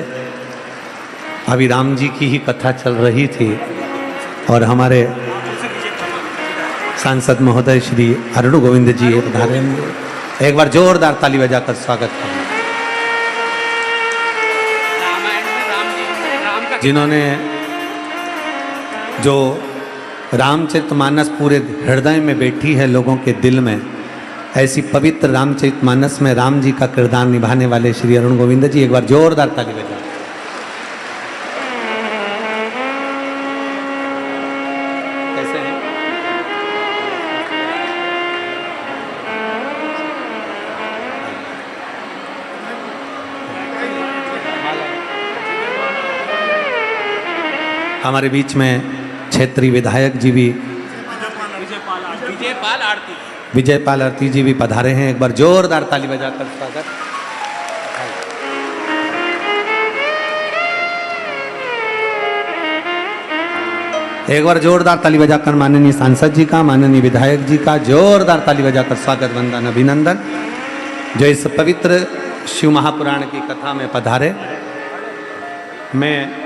अभी राम जी की ही कथा चल रही थी और हमारे सांसद महोदय श्री अरुण गोविंद जी पधारे। एक बार जोरदार ताली बजाकर स्वागत करें, जिन्होंने जो रामचरितमानस पूरे हृदय में बैठी है लोगों के दिल में, ऐसी पवित्र रामचरितमानस में राम जी का किरदार निभाने वाले श्री अरुण गोविंद जी, एक बार जोरदार ताली बजाएं। कैसे हैं? हमारे बीच में क्षेत्रीय विधायक जी भी, विजयपाल आरती जी भी पधारे हैं। एक बार जोरदार ताली बजाकर स्वागत। एक बार जोरदार ताली बजाकर माननीय सांसद जी का, माननीय विधायक जी का जोरदार ताली बजाकर स्वागत, वंदन, अभिनंदन, जो इस पवित्र शिव महापुराण की कथा में पधारे। मैं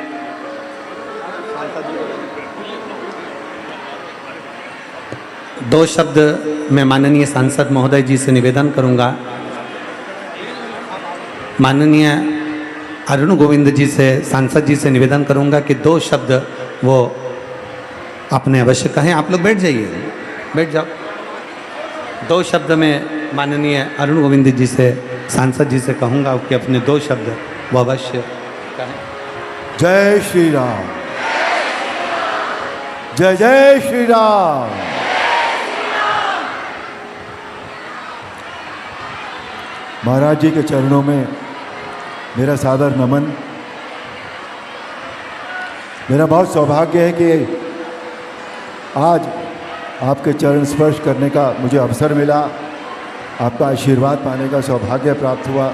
दो शब्द मैं माननीय सांसद महोदय जी से निवेदन करूंगा। माननीय अरुण गोविंद जी से, सांसद जी से निवेदन करूंगा कि 2 शब्द वो अपने अवश्य कहें। आप लोग बैठ जाइए, बैठ जाओ। 2 शब्द में माननीय अरुण गोविंद जी से, सांसद जी से कहूंगा कि अपने 2 शब्द वो अवश्य कहें। जय श्री राम, जय जय श्री राम। महाराज जी के चरणों में मेरा सादर नमन। मेरा बहुत सौभाग्य है कि आज आपके चरण स्पर्श करने का मुझे अवसर मिला, आपका आशीर्वाद पाने का सौभाग्य प्राप्त हुआ।